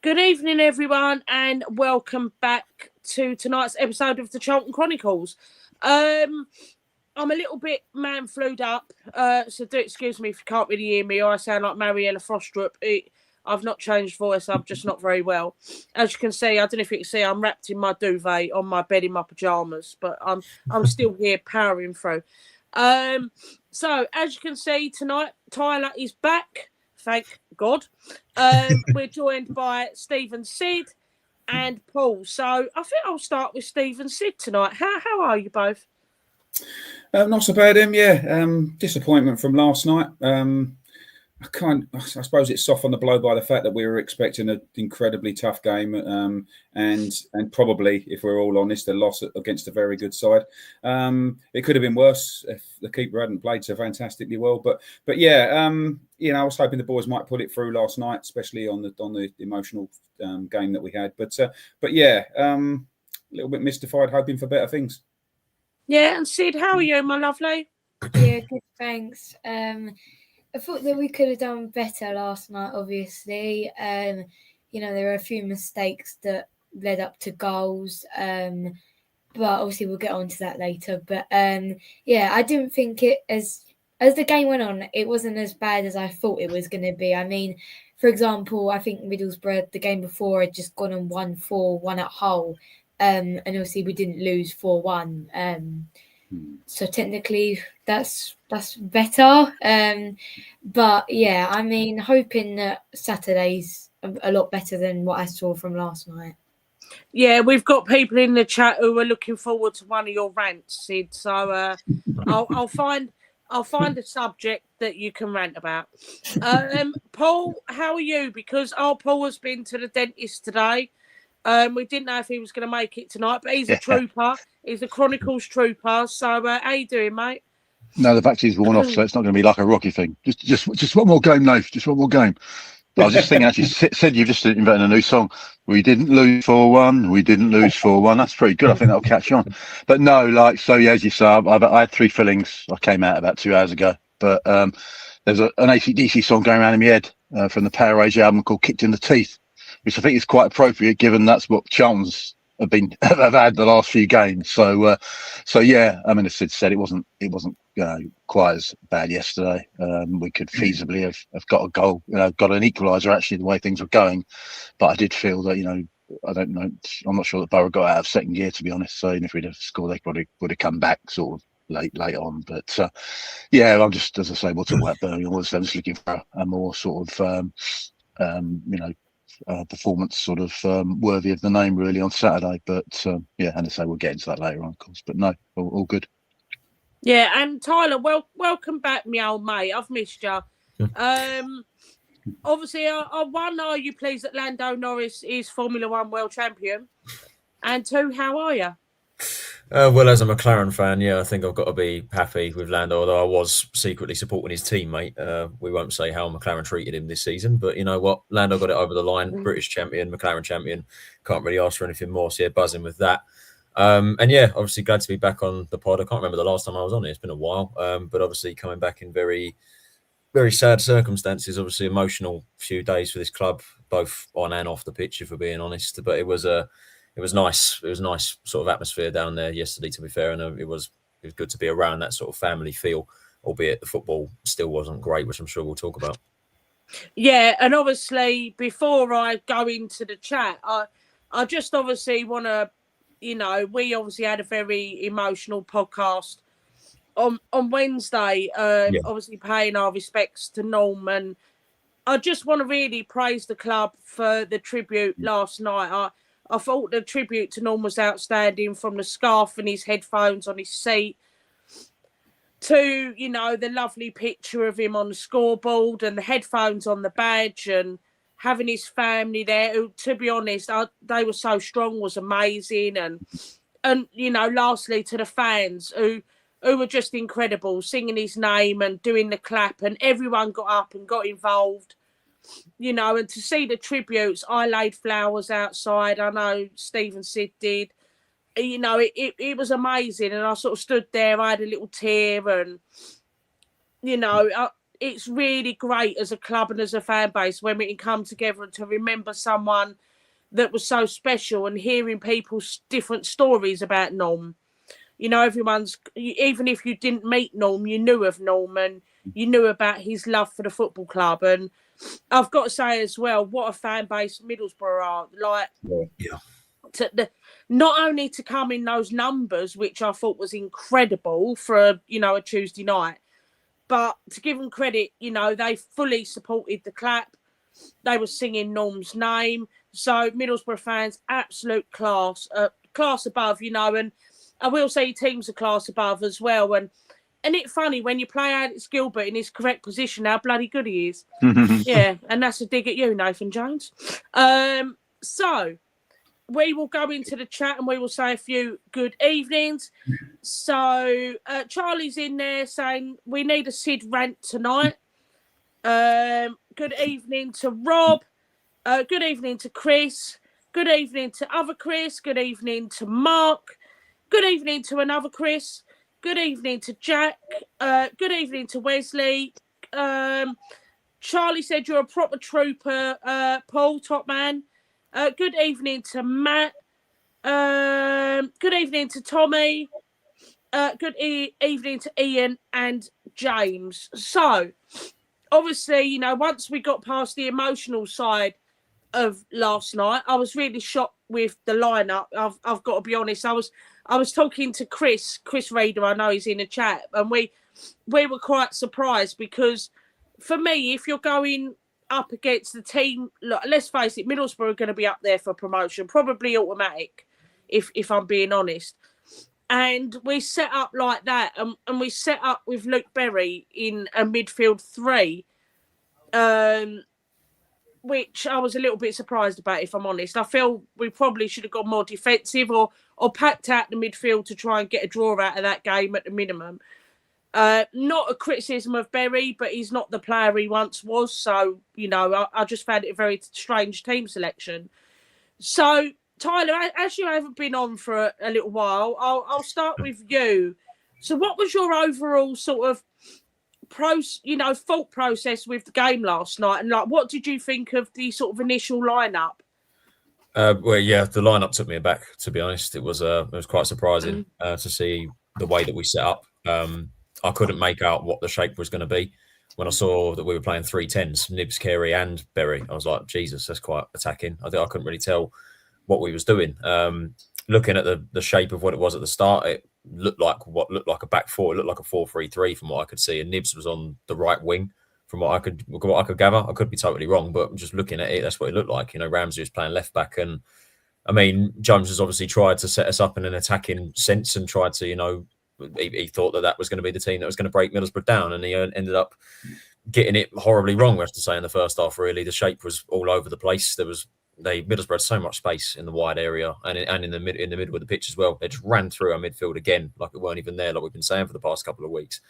Good evening, everyone, and welcome back to tonight's episode of the Charlton Chronicles. I'm a little bit man flued up, so do excuse me if you can't really hear me or I sound like Mariella Frostrup. I've not changed voice, I'm just not very well. As you can see, I don't know if you can see, I'm wrapped in my duvet on my bed in my pyjamas, but I'm still here powering through. So as you can see tonight, Tyler is back. Thank God. We're joined by Stephen Sid and Paul. So I think I'll start with Stephen Sid tonight. How are you both? Not so bad, yeah. Disappointment from last night. I suppose it's softened the blow by the fact that we were expecting an incredibly tough game, and probably, if we're all honest, a loss against a very good side. It could have been worse if the keeper hadn't played so fantastically well. But yeah, I was hoping the boys might put it through last night, especially on the emotional game that we had. But yeah, a little bit mystified, hoping for better things. Yeah, and Sid, how are you, my lovely? Yeah, good, thanks. I thought that we could have done better last night, obviously. There were a few mistakes that led up to goals. But obviously we'll get on to that later. But I didn't think it as the game went on, it wasn't as bad as I thought it was going to be. I mean, for example, I think Middlesbrough, the game before, had just gone and won 4-1 at Hull. And obviously we didn't lose 4-1. So technically that's better. But yeah, I mean, hoping that Saturday's a lot better than what I saw from last night. Yeah, we've got people in the chat who are looking forward to one of your rants, Sid. So I'll find a subject that you can rant about. Paul, how are you? Because Paul has been to the dentist today. We didn't know if he was going to make it tonight, but he's a trooper. He's a Chronicles trooper. So how you doing, mate? No, the vaccine's worn off, so it's not going to be like a Rocky thing. Just one more game, Nath. Just one more game. But I was just thinking, actually, Sid, you've just invented a new song. We didn't lose 4-1. We didn't lose 4-1. That's pretty good. I think that'll catch on. But no, as you say, I had 3 fillings. I came out about 2 hours ago. But there's an AC/DC song going around in my head from the Power Age album called "Kicked in the Teeth," which I think is quite appropriate given that's what Charlton's have had the last few games. So yeah, I mean, as Sid said, it wasn't quite as bad yesterday. We could feasibly have got a goal, got an equaliser actually the way things were going. But I did feel that, I don't know, I'm not sure that Borough got out of second gear, to be honest. So even if we'd have scored, they probably would have come back sort of late on. But yeah, I'm just, as I say, we'll talk about Birmingham. I'm just looking for a more sort of performance sort of worthy of the name really on Saturday. But yeah, and I say we'll get into that later on, of course. But no, all good. Yeah, and Tyler, welcome back, my old mate. I've missed you. Obviously, one, are you pleased that Lando Norris is Formula One world champion? And 2, how are you? Well, as a McLaren fan, yeah, I think I've got to be happy with Lando, although I was secretly supporting his teammate. We won't say how McLaren treated him this season, but you know what? Lando got it over the line, British champion, McLaren champion. Can't really ask for anything more, so yeah, buzzing with that. And yeah, obviously glad to be back on the pod. I can't remember the last time I was on it. It's been a while, but obviously coming back in very, very sad circumstances. Obviously emotional few days for this club, both on and off the pitch, if we're being honest. But it was nice. It was a nice sort of atmosphere down there yesterday, to be fair, and it was good to be around that sort of family feel, albeit the football still wasn't great, which I'm sure we'll talk about. Yeah, and obviously before I go into the chat, I just obviously want to, we obviously had a very emotional podcast on Wednesday, obviously paying our respects to Norm, and I just want to really praise the club for the tribute last night. I thought the tribute to Norm was outstanding, from the scarf and his headphones on his seat to, the lovely picture of him on the scoreboard and the headphones on the badge and having his family there, who, to be honest, they were so strong, was amazing. And lastly, to the fans who were just incredible, singing his name and doing the clap, and everyone got up and got involved. And to see the tributes, I laid flowers outside. I know Stephen Sid did. It was amazing. And I sort of stood there. I had a little tear, and it's really great as a club and as a fan base when we can come together and to remember someone that was so special, and hearing people's different stories about Norm. You know, even if you didn't meet Norm, you knew of Norm and you knew about his love for the football club. And I've got to say as well, what a fan base Middlesbrough are. Like, not only to come in those numbers, which I thought was incredible for, a Tuesday night, but to give them credit, they fully supported the clap. They were singing Norm's name. So Middlesbrough fans, absolute class above, and I will say teams are class above as well. And it's funny, when you play Alex Gilbert in his correct position, how bloody good he is. Yeah, and that's a dig at you, Nathan Jones. So we will go into the chat and we will say a few good evenings. So Charlie's in there saying we need a Sid rant tonight. Good evening to Rob. Good evening to Chris. Good evening to other Chris. Good evening to Mark. Good evening to another Chris. Good evening to Jack. Good evening to Wesley. Charlie said you're a proper trooper, Paul, top man. Good evening to Matt. Good evening to Tommy. Good evening to Ian and James. So, obviously, once we got past the emotional side of last night, I was really shocked with the lineup. I've got to be honest. I was talking to Chris Reader. I know he's in the chat, and we were quite surprised because, for me, if you're going up against the team, look, let's face it, Middlesbrough are going to be up there for promotion, probably automatic, if I'm being honest. And we set up like that, and we set up with Luke Berry in a midfield three, which I was a little bit surprised about, if I'm honest. I feel we probably should have gone more defensive or packed out the midfield to try and get a draw out of that game at the minimum. Not a criticism of Berry, but he's not the player he once was. So, I just found it a very strange team selection. So, Tyler, as you haven't been on for a little while, I'll start with you. So what was your overall sort of thought process with the game last night? And what did you think of the sort of initial lineup? Well, yeah, the lineup took me aback, to be honest. It was quite surprising to see the way that we set up. I couldn't make out what the shape was going to be. When I saw that we were playing 3-10s, Nibs, Carey and Berry, I was like, Jesus, that's quite attacking. I couldn't really tell what we was doing. Looking at the shape of what it was at the start, it looked like a back four. It looked like a 4-3-3 from what I could see, and Nibs was on the right wing from what I could gather. I could be totally wrong, but just looking at it, that's what it looked like. Ramsey was playing left back, and I mean, Jones has obviously tried to set us up in an attacking sense and tried to, he thought that was going to be the team that was going to break Middlesbrough down, and he ended up getting it horribly wrong, we have to say, in the first half. Really, the shape was all over the place. Middlesbrough had so much space in the wide area and in the middle of the pitch as well. They just ran through our midfield again, like it weren't even there, like we've been saying for the past couple of weeks.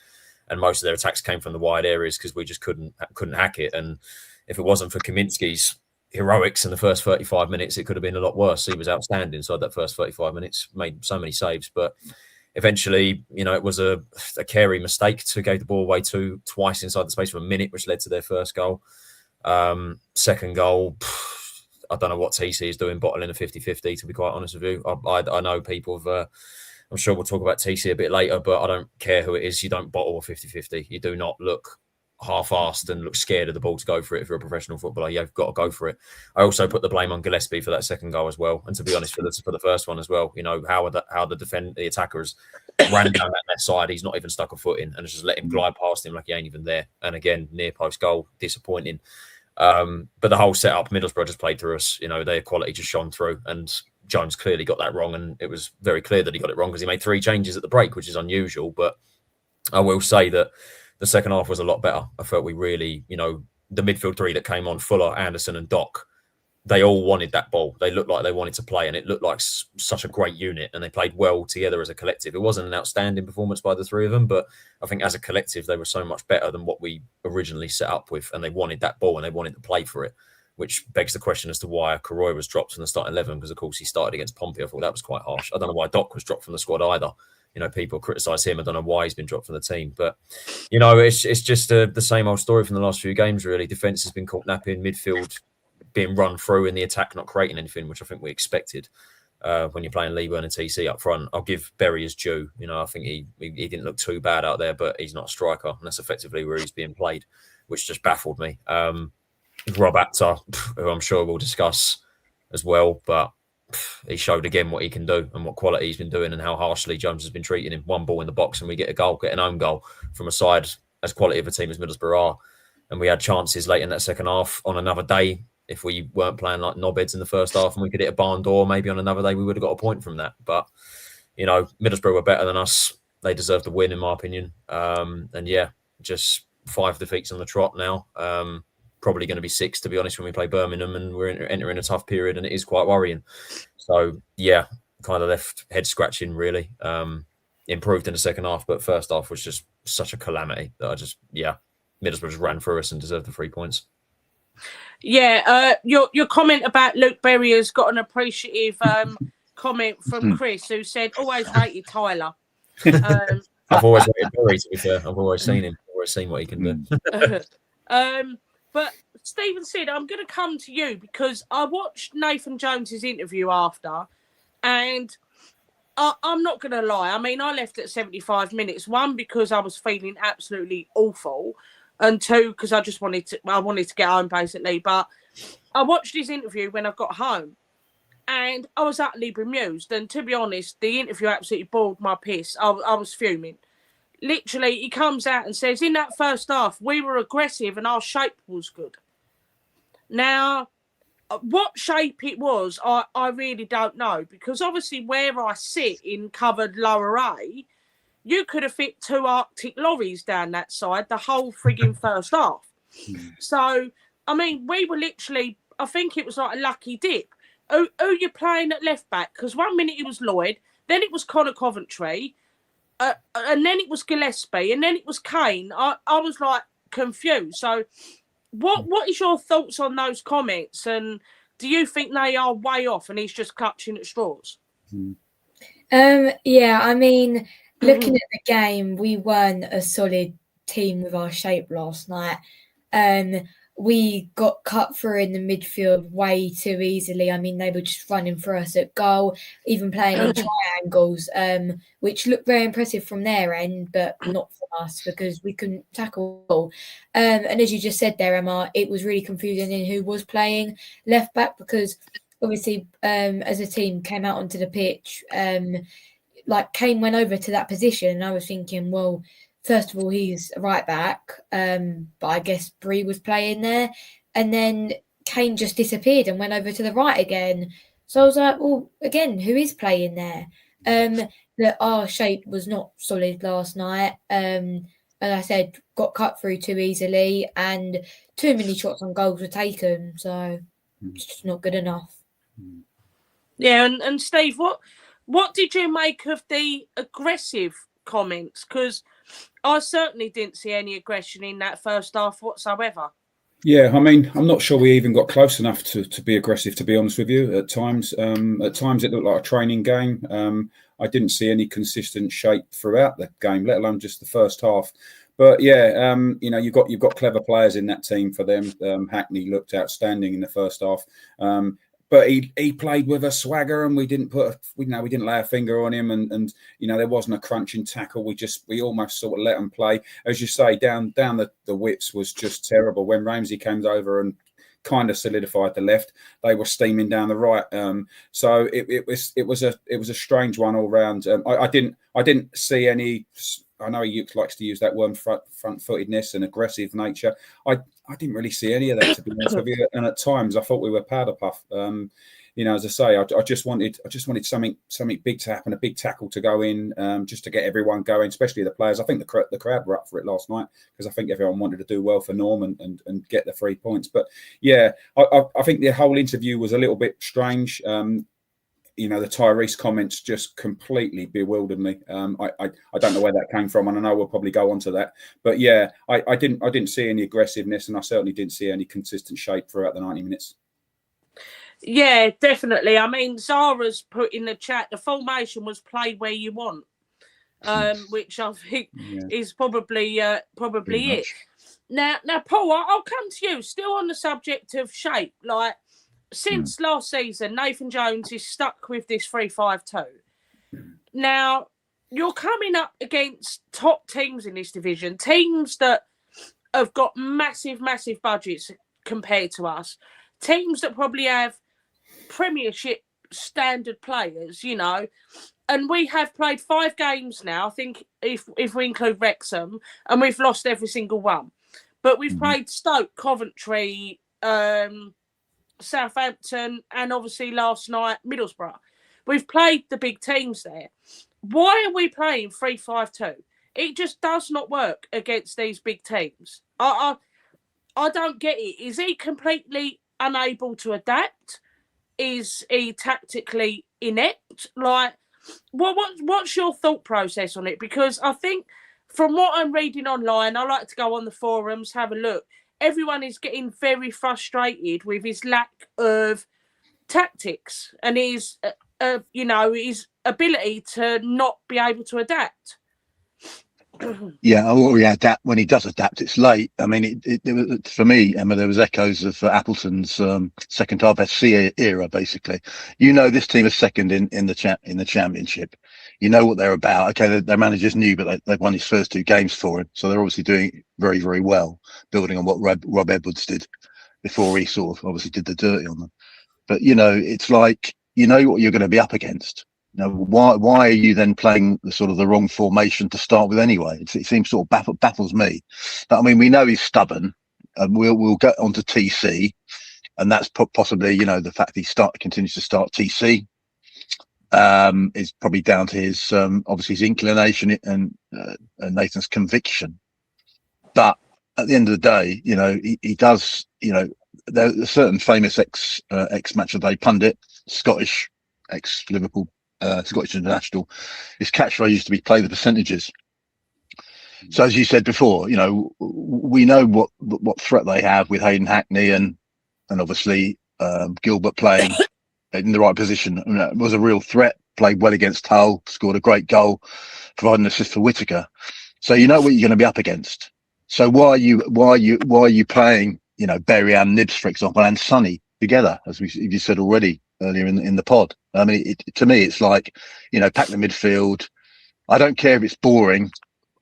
And most of their attacks came from the wide areas because we just couldn't hack it. And if it wasn't for Kaminski's heroics in the first 35 minutes, it could have been a lot worse. He was outstanding inside that first 35 minutes, made so many saves, but eventually, it was a Carey mistake to give the ball away twice inside the space of a minute, which led to their first goal. Second goal, I don't know what TC is doing, bottling a 50-50, to be quite honest with you. I know people have, I'm sure we'll talk about TC a bit later, but I don't care who it is. You don't bottle a 50-50. You do not look half-assed and look scared of the ball to go for it. If you're a professional footballer, you've got to go for it. I also put the blame on Gillespie for that second goal as well. And to be honest, for the first one as well, how the attackers ran down that left side. He's not even stuck a foot in and just let him glide past him like he ain't even there. And again, near post goal, disappointing. But the whole setup, Middlesbrough just played through us. Their quality just shone through, and Jones clearly got that wrong, and it was very clear that he got it wrong because he made 3 changes at the break, which is unusual. But I will say that the second half was a lot better. I felt we really, the midfield 3 that came on, Fuller, Anderson and Doc, they all wanted that ball. They looked like they wanted to play, and it looked like such a great unit, and they played well together as a collective. It wasn't an outstanding performance by the 3 of them, but I think as a collective, they were so much better than what we originally set up with, and they wanted that ball and they wanted to play for it, which begs the question as to why Karoy was dropped from the starting 11, because, of course, he started against Pompey. I thought that was quite harsh. I don't know why Doc was dropped from the squad either. people criticise him. I don't know why he's been dropped from the team, but it's just the same old story from the last few games. Really, defence has been caught napping, midfield being run through, and the attack not creating anything, which I think we expected when you're playing Leeburn and TC up front. I'll give Berry his due. I think he didn't look too bad out there, but he's not a striker, and that's effectively where he's being played, which just baffled me. Rob Apter, who I'm sure we'll discuss as well, but he showed again what he can do and what quality he's been doing and how harshly Jones has been treating him. One ball in the box and we get an own goal from a side as quality of a team as Middlesbrough are. And we had chances late in that second half. On another day, if we weren't playing like knobheads in the first half and we could hit a barn door, maybe on another day we would have got a point from that. But, Middlesbrough were better than us. They deserved the win, in my opinion. Just 5 defeats on the trot now. Probably going to be 6, to be honest, when we play Birmingham, and we're entering a tough period, and it is quite worrying. So, kind of left head scratching, really. Improved in the second half, but first half was just such a calamity that Middlesbrough just ran through us and deserved the 3 points. Yeah, your comment about Luke Berry has got an appreciative comment from Chris, who said, always rated Tyler. I've always rated Berry, to be fair. I've always seen him. I've always seen what he can do. But Stephen said, I'm going to come to you because I watched Nathan Jones's interview after, and I'm not going to lie. I mean, I left at 75 minutes. 1, because I was feeling absolutely awful, and 2, because I wanted to get home, basically. But I watched his interview when I got home, and I was utterly bemused. And to be honest, the interview absolutely bored my piss. I was fuming. Literally, he comes out and says, in that first half, we were aggressive and our shape was good. Now, what shape it was, I really don't know, because obviously where I sit in covered lower A, you could have fit 2 Arctic lorries down that side the whole frigging first half. So, I mean, we were literally, I think it was like a lucky dip. Who you playing at left back? Because 1 minute it was Lloyd, then it was Connor Coventry, and then it was Gillespie, and then it was Kane. I was like confused. So what is your thoughts on those comments? And do you think they are way off and he's just clutching at straws? I mean, looking at the game, we weren't a solid team with our shape last night. We got cut through in the midfield way too easily. I mean, they were just running for us at goal, even playing in triangles, which looked very impressive from their end, but not from us because we couldn't tackle. And as you just said there, Emma, it was really confusing in who was playing left back because obviously as a team came out onto the pitch, Kane went over to that position and I was thinking, well, first of all, he's right back, but I guess Bree was playing there. And then Kane just disappeared and went over to the right again. So I was like, well, again, who is playing there? That our shape was not solid last night. As I said, got cut through too easily and too many shots on goals were taken. So it's just not good enough. Yeah, and Steve, what did you make of the aggressive comments? Because I certainly didn't see any aggression in that first half whatsoever. Yeah, I mean, I'm not sure we even got close enough to be aggressive, to be honest with you, at times. At times it looked like a training game. I didn't see any consistent shape throughout the game, let alone just the first half. But yeah, you've got clever players in that team for them. Hackney looked outstanding in the first half. But he played with a swagger, and we didn't lay a finger on him, and there wasn't a crunching tackle. We almost sort of let them play, as you say. Down the widths was just terrible. When Ramsey came over and kind of solidified the left, they were steaming down the right. So it was a strange one all round. I didn't see any. I know he likes to use that word, front-footedness and aggressive nature. I didn't really see any of that, to be honest with you. And at times, I thought we were powder puff. As I say, I just wanted something big to happen, a big tackle to go in, just to get everyone going, especially the players. I think the crowd were up for it last night because I think everyone wanted to do well for Norm and get the 3 points. But yeah, I think the whole interview was a little bit strange. The Tyrese comments just completely bewildered me. I don't know where that came from, and I know we'll probably go on to that. But yeah, I didn't see any aggressiveness, and I certainly didn't see any consistent shape throughout the 90 minutes. Yeah, definitely. I mean, Zara's put in the chat, the formation was played where you want. which I think Yeah. is probably Pretty it. much. Now, Paul, I'll come to you. Still on the subject of shape, like since last season, Nathan Jones is stuck with this 3-5-2. Now, you're coming up against top teams in this division, teams that have got massive, massive budgets compared to us, teams that probably have Premiership standard players, you know, and we have played 5 games now, I think, if we include Wrexham, and we've lost every single one. But we've played Stoke, Coventry, Southampton, and obviously last night, Middlesbrough. We've played the big teams there. Why are we playing 3-5-2? It just does not work against these big teams. I don't get it. Is he completely unable to adapt? Is he tactically inept? Like, what's your thought process on it? Because I think from what I'm reading online, I like to go on the forums, have a look. Everyone is getting very frustrated with his lack of tactics and his, his ability to not be able to adapt. Yeah, when he does adapt, it's late. I mean, it for me, Emma, there was echoes of Appleton's second half FC era. Basically, this team is second in the championship. You know what they're about. Okay, their manager's new, but they've won his first 2 games for him, so they're obviously doing very, very well, building on what Rob Edwards did before he sort of obviously did the dirty on them. But it's like what you're going to be up against. Why are you then playing the wrong formation to start with anyway? It seems sort of baffles me. But I mean, we know he's stubborn, and we'll get onto TC, and that's possibly the fact that he continues to start TC is probably down to his obviously his inclination and Nathan's conviction. But at the end of the day, he does. There's a certain famous ex Match of the Day pundit, Scottish ex Liverpool. Scottish international, his catchphrase used to be "play the percentages." So as you said before, we know what threat they have with Hayden Hackney and obviously Gilbert playing in the right position. I mean, it was a real threat. Played well against Hull, scored a great goal, providing an assist for Whittaker. So you know what you're going to be up against. So why are you playing Berryan, Nibs, for example, and Sonny together, as you said already earlier in the pod? I mean, to me, it's like, pack the midfield. I don't care if it's boring.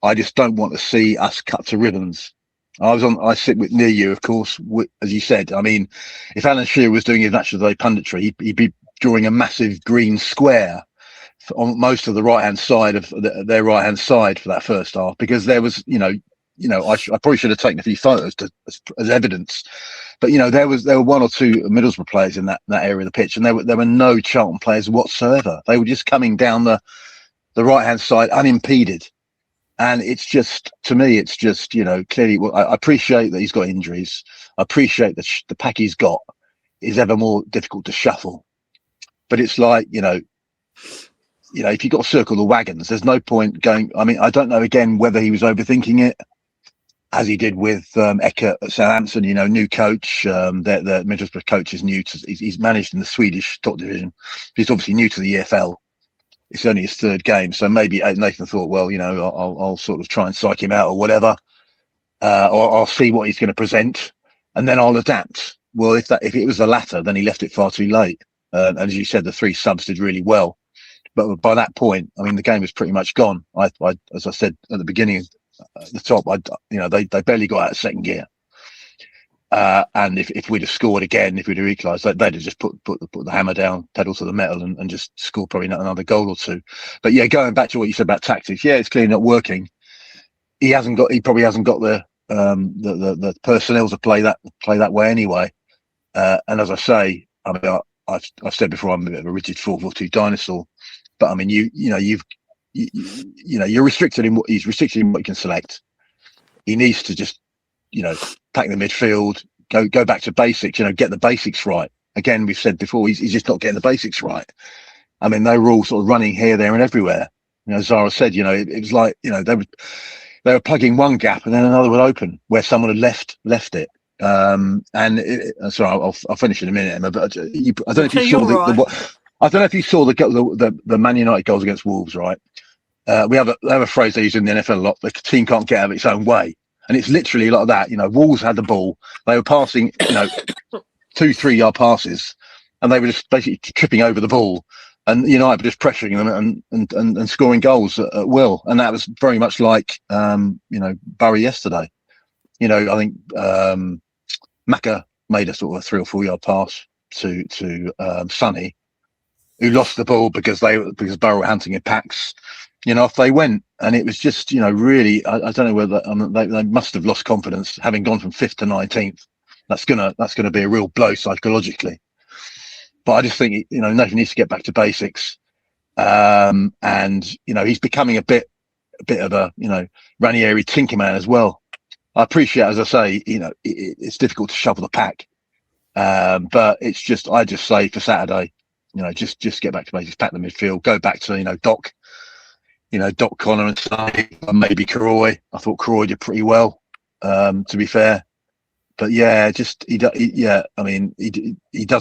I just don't want to see us cut to ribbons. I sit near you, of course, as you said. I mean, if Alan Shearer was doing his Match of the Day punditry, he'd be drawing a massive green square on most of the right-hand side of their right-hand side for that first half, because there was, I probably should have taken a few photos as evidence. But there were 1 or 2 Middlesbrough players in that area of the pitch, and there were no Charlton players whatsoever. They were just coming down the right hand side unimpeded, and it's just, to me, it's just clearly. Well, I appreciate that he's got injuries. I appreciate that the pack he's got is ever more difficult to shuffle. But it's like if you've got to circle the wagons, there's no point going. I mean, I don't know again whether he was overthinking it, as he did with Eckert at Southampton, new coach. The Middlesbrough coach is new he's managed in the Swedish top division. He's obviously new to the EFL. It's only his 3rd game. So maybe Nathan thought, well, I'll sort of try and psych him out or whatever. Or I'll see what he's going to present and then I'll adapt. Well, if it was the latter, then he left it far too late. And as you said, the 3 subs did really well. But by that point, I mean, the game was pretty much gone. As I said at the beginning, at the top, they barely got out of second gear. And if we'd have scored again, if we'd have equalised, they'd have just put the hammer down, pedal to the metal, and just scored probably another goal or 2. But yeah, going back to what you said about tactics, yeah, it's clearly not working. He probably hasn't got the personnel to play that way anyway. And as I say, I mean, I've said before, I'm a bit of a rigid 4-4-2 dinosaur. But I mean, you're restricted in he's restricted in what you can select. He needs to just, pack the midfield, go back to basics, get the basics right. Again, we've said before, he's just not getting the basics right. I mean, they were all sort of running here, there, and everywhere. Zara said, it was like, they were plugging one gap and then another would open where someone had left it. Sorry, I'll finish in a minute, Emma. But I don't know if you saw I don't know if you saw the Man United goals against Wolves, right? we have a phrase they use in the NFL a lot: the team can't get out of its own way, and it's literally like that. Wolves had the ball; they were passing, 2-3 yard passes, and they were just basically tripping over the ball, and United were just pressuring them and scoring goals at will. And that was very much like Bury yesterday. I think Maka made a sort of a 3 or 4 yard pass to Sonny, who lost the ball because Borough were hunting in packs. Off they went, and it was just really. I don't know whether they must have lost confidence, having gone from 5th to 19th. That's gonna be a real blow psychologically. But I just think Nathan needs to get back to basics, and he's becoming a bit of a Ranieri Tinkerman as well. I appreciate, as I say, it's difficult to shovel the pack, but it's just I just say for Saturday, just get back to basics, pack the midfield, go back to Doc, Doc Connor and Sonny, and maybe Karoy. I thought Karoy did pretty well, to be fair. But yeah, he does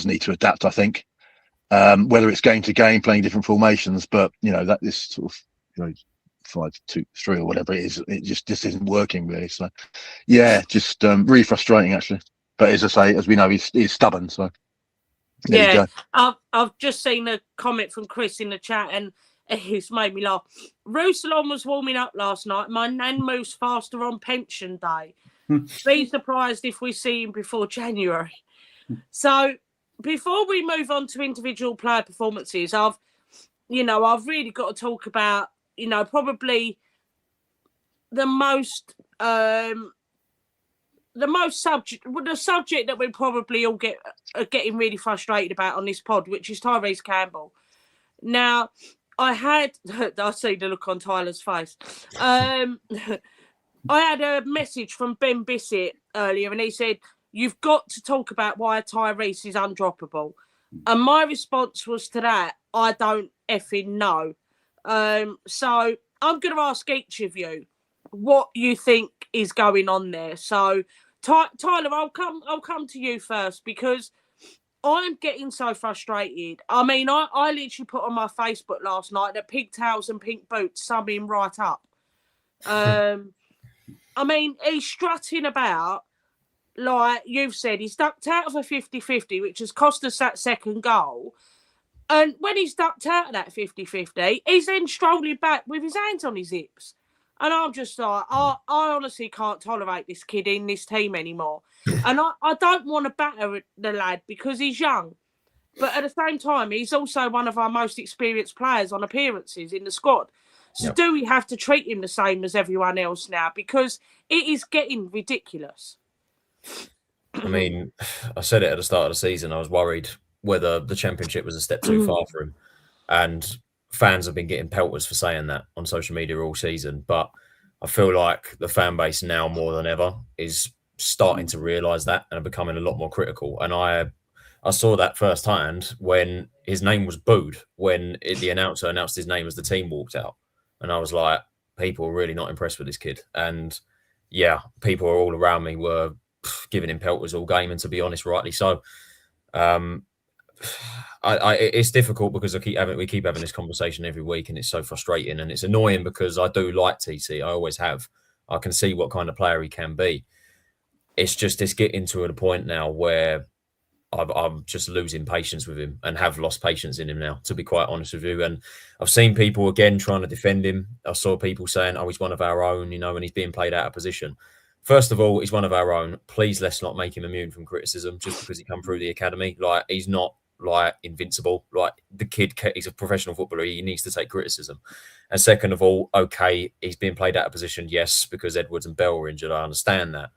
need to adapt, I think. Whether it's game to game, playing different formations, but that is sort of 5-2-3 or whatever it is. It just isn't working really. So yeah, just really frustrating actually. But as I say, as we know, he's stubborn. So there you go. I've just seen a comment from Chris in the chat, and it's made me laugh. Ruslan was warming up last night. My nan moves faster on pension day. Be surprised if we see him before January. So before we move on to individual player performances, I've really got to talk about probably the subject that we probably all are getting really frustrated about on this pod, which is Tyrese Campbell. Now, I see the look on Tyler's face. I had a message from Ben Bissett earlier, and he said, "You've got to talk about why Tyrese is undroppable." And my response was to that, I don't effing know. So I'm going to ask each of you what you think is going on there. So Tyler, I'll come to you first, because I'm getting so frustrated. I mean, I literally put on my Facebook last night that pigtails and pink boots sum him right up. I mean, he's strutting about, like you've said, he's ducked out of a 50-50, which has cost us that second goal. And when he's ducked out of that 50-50, he's then strolling back with his hands on his hips. And I'm just like, I honestly can't tolerate this kid in this team anymore. And I don't want to batter the lad because he's young. But at the same time, he's also one of our most experienced players on appearances in the squad. So do we have to treat him the same as everyone else now? Because it is getting ridiculous. I mean, I said it at the start of the season. I was worried whether the Championship was a step too far for him. And fans have been getting pelters for saying that on social media all season. But I feel like the fan base now more than ever is starting to realise that and are becoming a lot more critical. And I saw that firsthand when his name was booed, when the announcer announced his name as the team walked out. And I was like, people are really not impressed with this kid. And yeah, people all around me were giving him pelters all game. And to be honest, rightly so. It's difficult because we keep having this conversation every week, and it's so frustrating and it's annoying because I do like TC. I always have. I can see what kind of player he can be. It's getting to a point now where I'm just losing patience with him and have lost patience in him now, to be quite honest with you. And I've seen people again trying to defend him. I saw people saying, "Oh, he's one of our own," and he's being played out of position. First of all, he's one of our own. Please, let's not make him immune from criticism just because he come through the academy. Like, he's not like invincible. Like, the kid, he's a professional footballer. He needs to take criticism. And second of all, okay, he's being played out of position. Yes, because Edwards and Bell were injured. I understand that.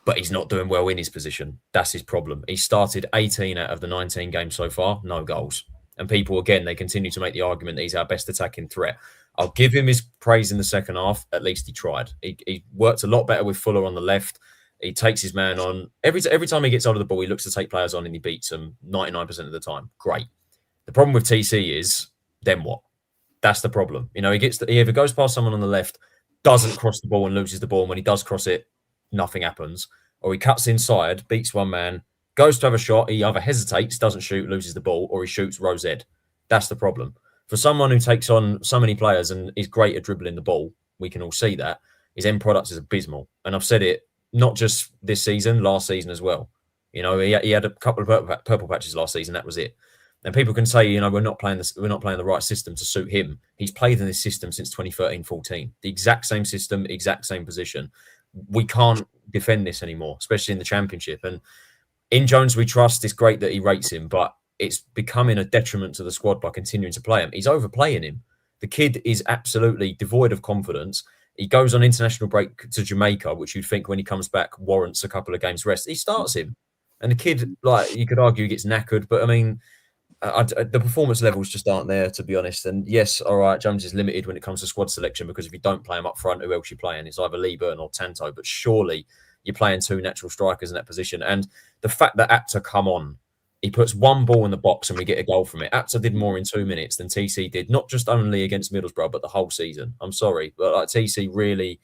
But he's not doing well in his position. That's his problem. He started 18 out of the 19 games so far, no goals. And people, again, they continue to make the argument that he's our best attacking threat. I'll give him his praise in the second half. At least he tried. He worked a lot better with Fuller on the left. He takes his man on. Every time he gets out of the ball, he looks to take players on and he beats them 99% of the time. Great. The problem with TC is, then what? That's the problem. He either goes past someone on the left, doesn't cross the ball and loses the ball, and when he does cross it, nothing happens. Or he cuts inside, beats one man, goes to have a shot, he either hesitates, doesn't shoot, loses the ball, or he shoots row Z. That's the problem. For someone who takes on so many players and is great at dribbling the ball, we can all see that, his end product is abysmal. And I've said it not just this season, last season as well. You know, he had a couple of purple patches last season. That was it. And people can say, you know, we're not playing the right system to suit him. He's played in this system since 2013-14. The exact same system, exact same position. We can't defend this anymore, especially in the Championship. And in Jones, we trust. It's great that he rates him, but it's becoming a detriment to the squad by continuing to play him. He's overplaying him. The kid is absolutely devoid of confidence. He goes on international break to Jamaica, which you'd think when he comes back warrants a couple of games rest. He starts him. And the kid, like, you could argue, gets knackered, but I mean, the performance levels just aren't there, to be honest. And yes, all right, Jones is limited when it comes to squad selection because if you don't play him up front, who else you playing? It's either Lee Burton or Tanto, but surely you're playing two natural strikers in that position. And the fact that Apter come on, he puts one ball in the box and we get a goal from it. Apter did more in 2 minutes than TC did, not just only against Middlesbrough, but the whole season. I'm sorry, but like TC really...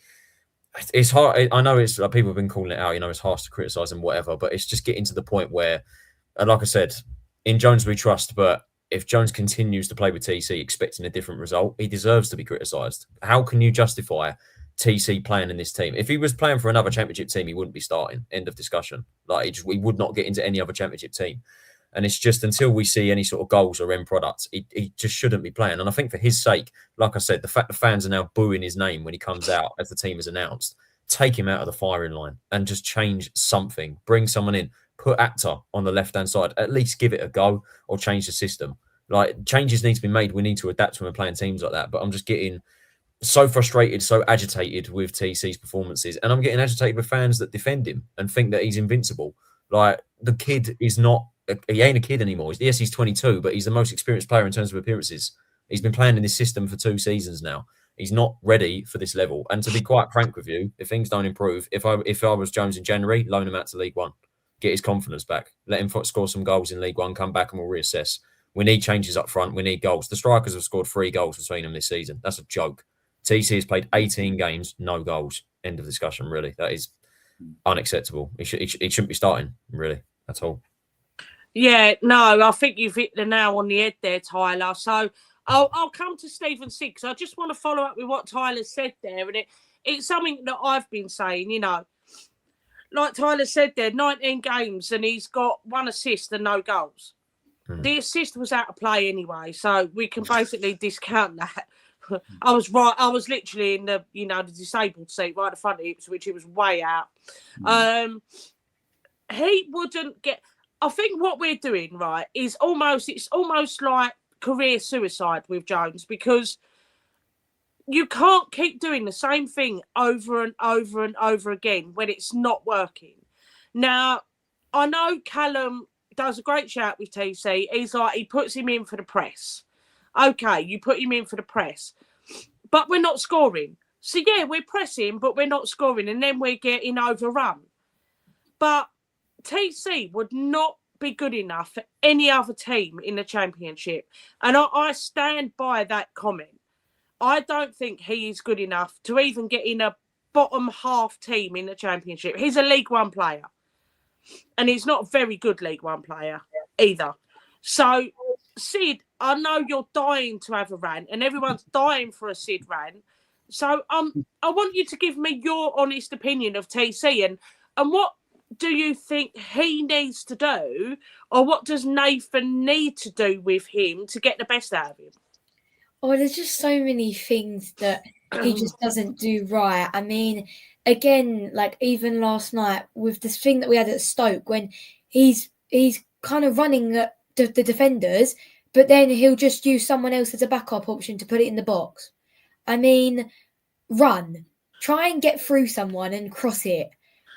It's hard. I know it's like people have been calling it out. You know, it's harsh to criticise and whatever, but it's just getting to the point where, like I said, in Jones we trust. But if Jones continues to play with TC expecting a different result, he deserves to be criticised. How can you justify TC playing in this team? If he was playing for another Championship team, he wouldn't be starting. End of discussion. Like we would not get into any other Championship team. And it's just until we see any sort of goals or end products, he just shouldn't be playing. And I think for his sake, like I said, the fact the fans are now booing his name when he comes out as the team is announced, take him out of the firing line and just change something. Bring someone in. Put Apter on the left-hand side. At least give it a go or change the system. Like, changes need to be made. We need to adapt when we're playing teams like that. But I'm just getting so frustrated, so agitated with TC's performances. And I'm getting agitated with fans that defend him and think that he's invincible. Like, the kid is not... He ain't a kid anymore. Yes, he's 22, but he's the most experienced player in terms of appearances. He's been playing in this system for 2 seasons now. He's not ready for this level. And to be quite frank with you, if things don't improve, if I was Jones in January, loan him out to League One. Get his confidence back. Let him score some goals in League One, come back and we'll reassess. We need changes up front. We need goals. The strikers have scored 3 goals between them this season. That's a joke. TC has played 18 games, no goals. End of discussion, really. That is unacceptable. He shouldn't be starting, really, at all. Yeah, no, I think you've hit the nail on the head there, Tyler. So I'll come to Stephen Six. I just want to follow up with what Tyler said there. And it's something that I've been saying, you know. Like Tyler said there, 19 games and he's got 1 assist and no goals. The assist was out of play anyway, so we can basically discount that. I was right. I was literally in the disabled seat right at the front of Ipswich. It was way out. He wouldn't get... I think what we're doing, right, is it's almost like career suicide with Jones because you can't keep doing the same thing over and over and over again when it's not working. Now, I know Callum does a great shout with TC. He's like, he puts him in for the press. Okay, you put him in for the press. But we're not scoring. So, yeah, we're pressing, but we're not scoring. And then we're getting overrun. But TC would not be good enough for any other team in the Championship. And I stand by that comment. I don't think he is good enough to even get in a bottom half team in the Championship. He's a League One player. And he's not a very good League One player either. So, Sid, I know you're dying to have a rant and everyone's dying for a Sid rant. So I want you to give me your honest opinion of TC and what do you think he needs to do or what does Nathan need to do with him to get the best out of him? Oh, there's just so many things that he just doesn't do right. I mean, again, like even last night with this thing that we had at Stoke when he's kind of running at the defenders, but then he'll just use someone else as a backup option to put it in the box. I mean, try and get through someone and cross it.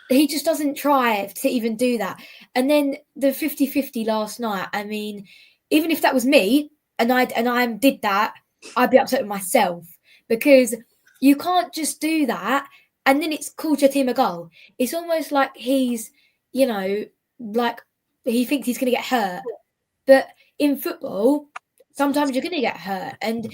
He just doesn't try to even do that. And then the 50-50 last night, I mean, even if that was me and I did that, I'd be upset with myself because you can't just do that and then it's called your team a goal. It's almost like he's, like he thinks he's going to get hurt. But in football, sometimes you're going to get hurt. And,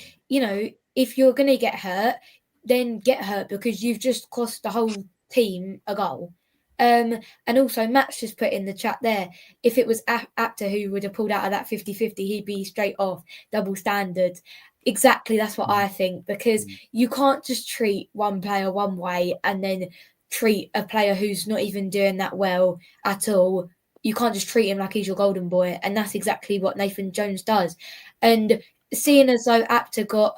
if you're going to get hurt, then get hurt because you've just cost the whole team a goal. And also, Matt's just put in the chat there, if it was Apter who would have pulled out of that 50-50, he'd be straight off, double standards. Exactly, that's what I think, because you can't just treat one player one way and then treat a player who's not even doing that well at all. You can't just treat him like he's your golden boy, and that's exactly what Nathan Jones does. And seeing as though Apter got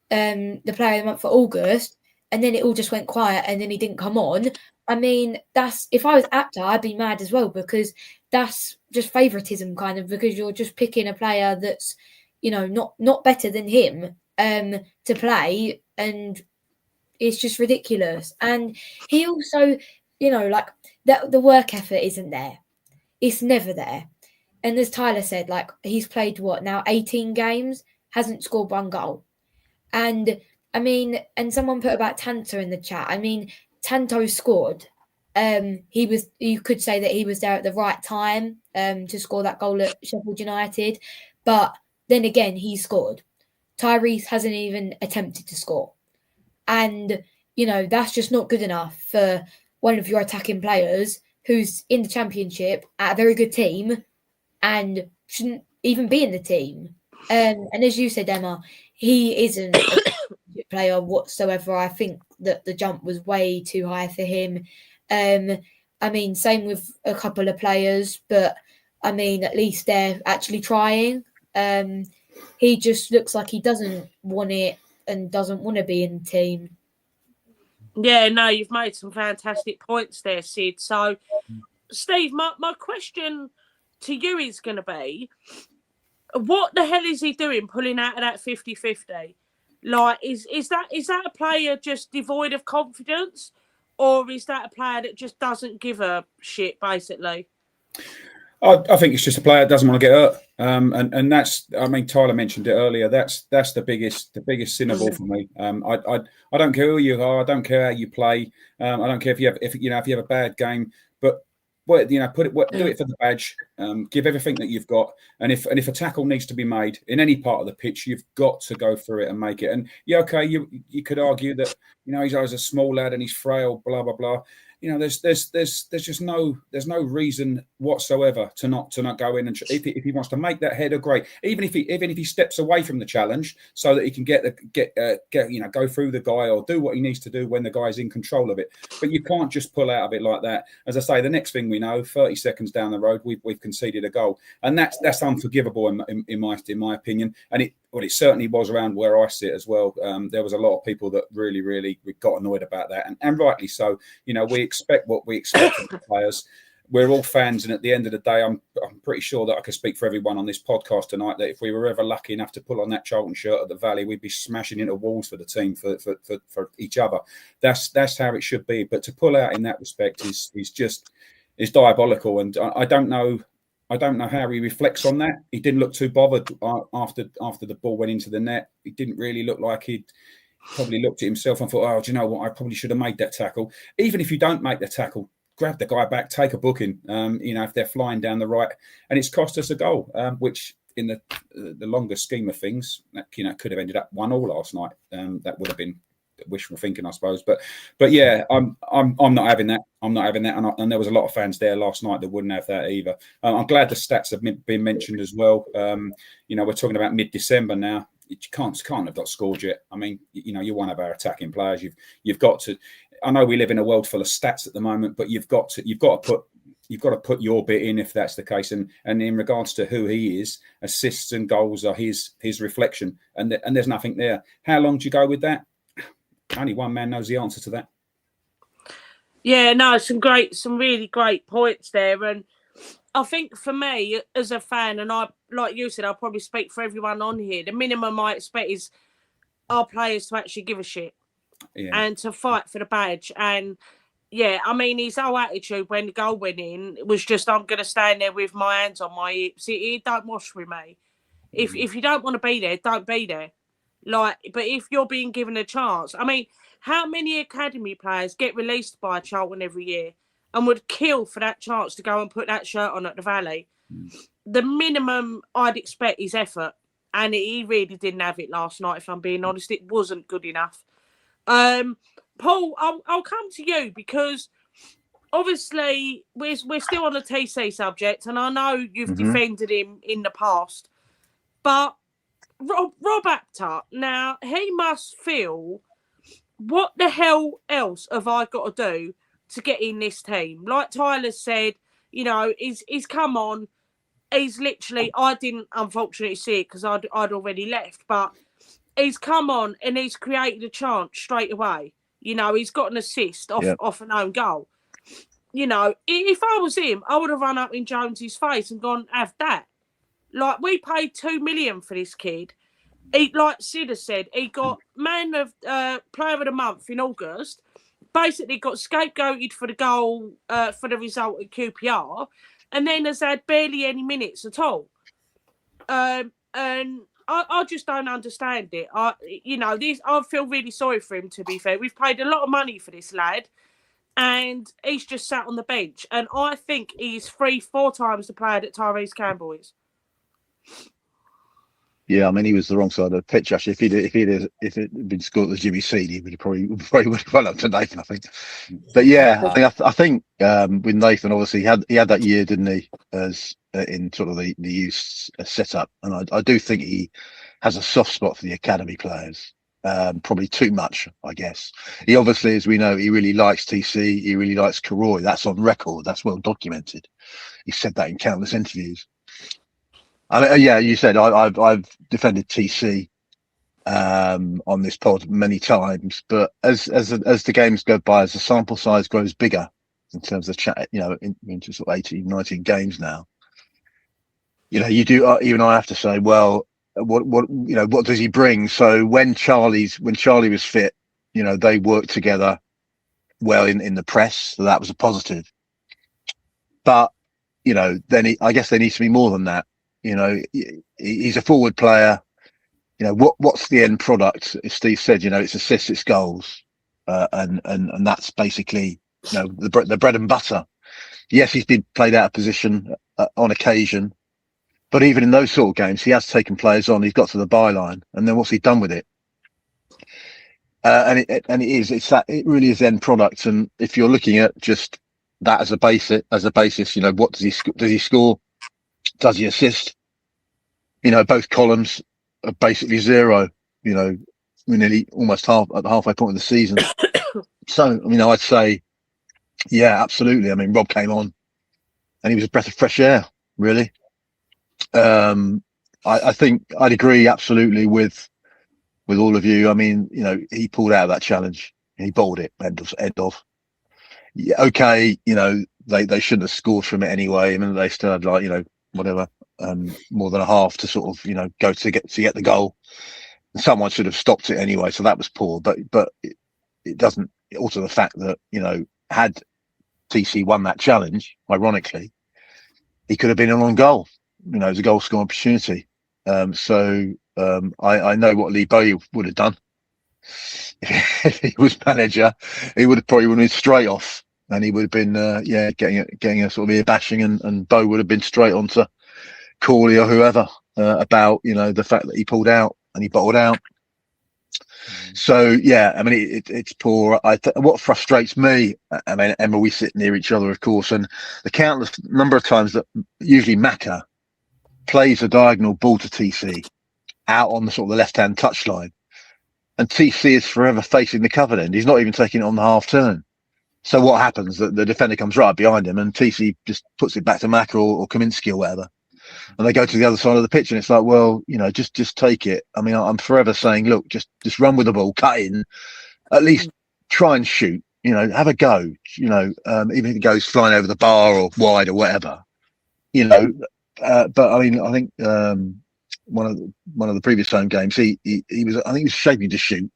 the player of the month for August, and then it all just went quiet, and then he didn't come on. I mean, that's, if I was Apter, I'd be mad as well, because that's just favouritism, kind of, because you're just picking a player that's, you know, not better than him to play, and it's just ridiculous. And he also, you know, like, the work effort isn't there. It's never there. And as Tyler said, like, he's played, what, now 18 games, hasn't scored one goal. And, I mean, and someone put about Tanto in the chat. I mean, Tanto scored. You could say that he was there at the right time to score that goal at Sheffield United. But then again, he scored. Tyrese hasn't even attempted to score. And, you know, that's just not good enough for one of your attacking players who's in the Championship at a very good team and shouldn't even be in the team. And as you said, Emma, he isn't a player whatsoever. I think that the jump was way too high for him. I mean, same with a couple of players, but I mean, at least they're actually trying. He just looks like he doesn't want it and doesn't want to be in the team. Yeah, no, you've made some fantastic points there, Sid. So, Steve, my question to you is going to be, what the hell is he doing pulling out of that 50-50? Like, is that a player just devoid of confidence, or is that a player that just doesn't give a shit, basically? I think it's just a player that doesn't want to get hurt, and that's. I mean, Tyler mentioned it earlier. That's the biggest sinner ball for me. I don't care who you are. I don't care how you play. I don't care if you have a bad game. But do it for the badge. Give everything that you've got. And if a tackle needs to be made in any part of the pitch, you've got to go through it and make it. And yeah, okay, you could argue that he's a small lad and he's frail, blah blah blah. There's just no reason whatsoever to not go in, and if he wants to make that header, great. Even if he steps away from the challenge so that he can go through the guy or do what he needs to do when the guy's in control of it. But you can't just pull out of it like that. As I say, the next thing we know, 30 seconds down the road, we've conceded a goal, and that's unforgivable in my opinion. And it certainly was around where I sit as well. There was a lot of people that really got annoyed about that, and rightly so. We expect what we expect from the players. We're all fans, and at the end of the day, I'm pretty sure that I can speak for everyone on this podcast tonight that if we were ever lucky enough to pull on that Charlton shirt at the Valley, we'd be smashing into walls for the team, for each other. That's how it should be. But to pull out in that respect is diabolical, and I don't know how he reflects on that. He didn't look too bothered after the ball went into the net. He didn't really look like he'd probably looked at himself and thought, oh, do you know what? I probably should have made that tackle. Even if you don't make the tackle, grab the guy back, take a booking, if they're flying down the right. And it's cost us a goal, which in the longer scheme of things, that could have ended up 1-1 last night. That would have been wishful thinking, I suppose. But yeah, I'm not having that. I'm not having that. And there was a lot of fans there last night that wouldn't have that either. I'm glad the stats have been mentioned as well. We're talking about mid-December now. You can't have got scored yet. I mean, you're one of our attacking players. You've got to. I know we live in a world full of stats at the moment, but you've got to put your bit in if that's the case. And in regards to who he is, assists and goals are his reflection. And there's nothing there. How long do you go with that? Only one man knows the answer to that. Yeah, no, some really great points there. And I think for me as a fan, and I, like you said, I'll probably speak for everyone on here, the minimum I expect is our players to actually give a shit and to fight for the badge. And yeah, I mean, his whole attitude when the goal went in was just, I'm going to stand there with my hands on my hips. It don't wash with me. If you don't want to be there, don't be there. But if you're being given a chance, I mean, how many academy players get released by Charlton every year and would kill for that chance to go and put that shirt on at the Valley? The minimum I'd expect is effort, and he really didn't have it last night. If I'm being honest, it wasn't good enough. Paul, I'll come to you because obviously we're still on the TC subject, and I know you've defended him in the past, but Rob Apter, now he must feel, what the hell else have I got to do to get in this team? Like Tyler said, you know, he's come on. He's literally, I didn't unfortunately see it because I'd already left, but he's come on and he's created a chance straight away. You know, he's got an assist off an own goal. You know, if I was him, I would have run up in Jones's face and gone, have that. Like, we paid $2 million for this kid. He, like Sid has said, he got player of the month in August. Basically, got scapegoated for the goal, for the result at QPR, and then has had barely any minutes at all. And I just don't understand it. I feel really sorry for him. To be fair, we've paid a lot of money for this lad, and he's just sat on the bench. And I think he's 3-4 times the player that Tyrese Campbell is. Yeah, I mean, he was the wrong side of the pitch. Actually, if it had been scored as Jimmy Seed, he would probably would have run up to Nathan, I think. But yeah, I think with Nathan, obviously he had that year, didn't he, as in sort of the youth setup, and I do think he has a soft spot for the academy players. Probably too much, I guess. He obviously, as we know, he really likes TC. He really likes Karoy. That's on record. That's well documented. He said that in countless interviews. Yeah, you said I've defended TC on this pod many times, but as the games go by, as the sample size grows bigger in terms of chat, you know, into sort of 18, 19 games now, you know, you do even I have to say, well, what does he bring? So when Charlie was fit, you know, they worked together well in the press, so that was a positive. But you know, then I guess there needs to be more than that. You know, he's a forward player. You know, what's the end product? As Steve said, you know, it's assists, it's goals, and that's basically, you know, the bread and butter. Yes, he's been played out of position on occasion, but even in those sort of games, he has taken players on. He's got to the byline, and then what's he done with it? And it really is the end product. And if you're looking at just that as a basis, you know, what does he score? Does he assist? You know, both columns are basically zero. You know, we're nearly almost at the halfway point of the season. So, I mean, I'd say, yeah, absolutely. I mean, Rob came on, and he was a breath of fresh air, really. I think I'd agree absolutely with all of you. I mean, you know, he pulled out of that challenge. He bowled it. End of. Yeah, okay, you know, they shouldn't have scored from it anyway. I mean, they still had, like, you know, whatever, more than a half to sort of, you know, go to get the goal. Someone should have stopped it anyway, so that was poor. But it doesn't alter the fact that, you know, had TC won that challenge, ironically, he could have been an on goal. You know, it was a goal scoring opportunity. So I know what Lee Bowyer would have done. If he was manager, he would have probably been straight off, and he would have been getting a sort of ear bashing, and Bow would have been straight onto Corley or whoever about, you know, the fact that he pulled out and he bottled out. So yeah, I mean, it's poor. What frustrates me, I mean, Emma, we sit near each other, of course, and the countless number of times that usually Macca plays a diagonal ball to TC out on the sort of the left-hand touchline, and TC is forever facing the covered end. He's not even taking it on the half turn. So what happens? The defender comes right behind him, and TC just puts it back to Macca or Kaminsky or whatever, and they go to the other side of the pitch, and it's like, well, you know, just take it. I mean, I'm forever saying, look, just run with the ball, cut in, at least try and shoot. You know, have a go. You know, even if it goes flying over the bar or wide or whatever. You know, but I mean, I think one of the previous home games, he was, I think he was shaping to shoot.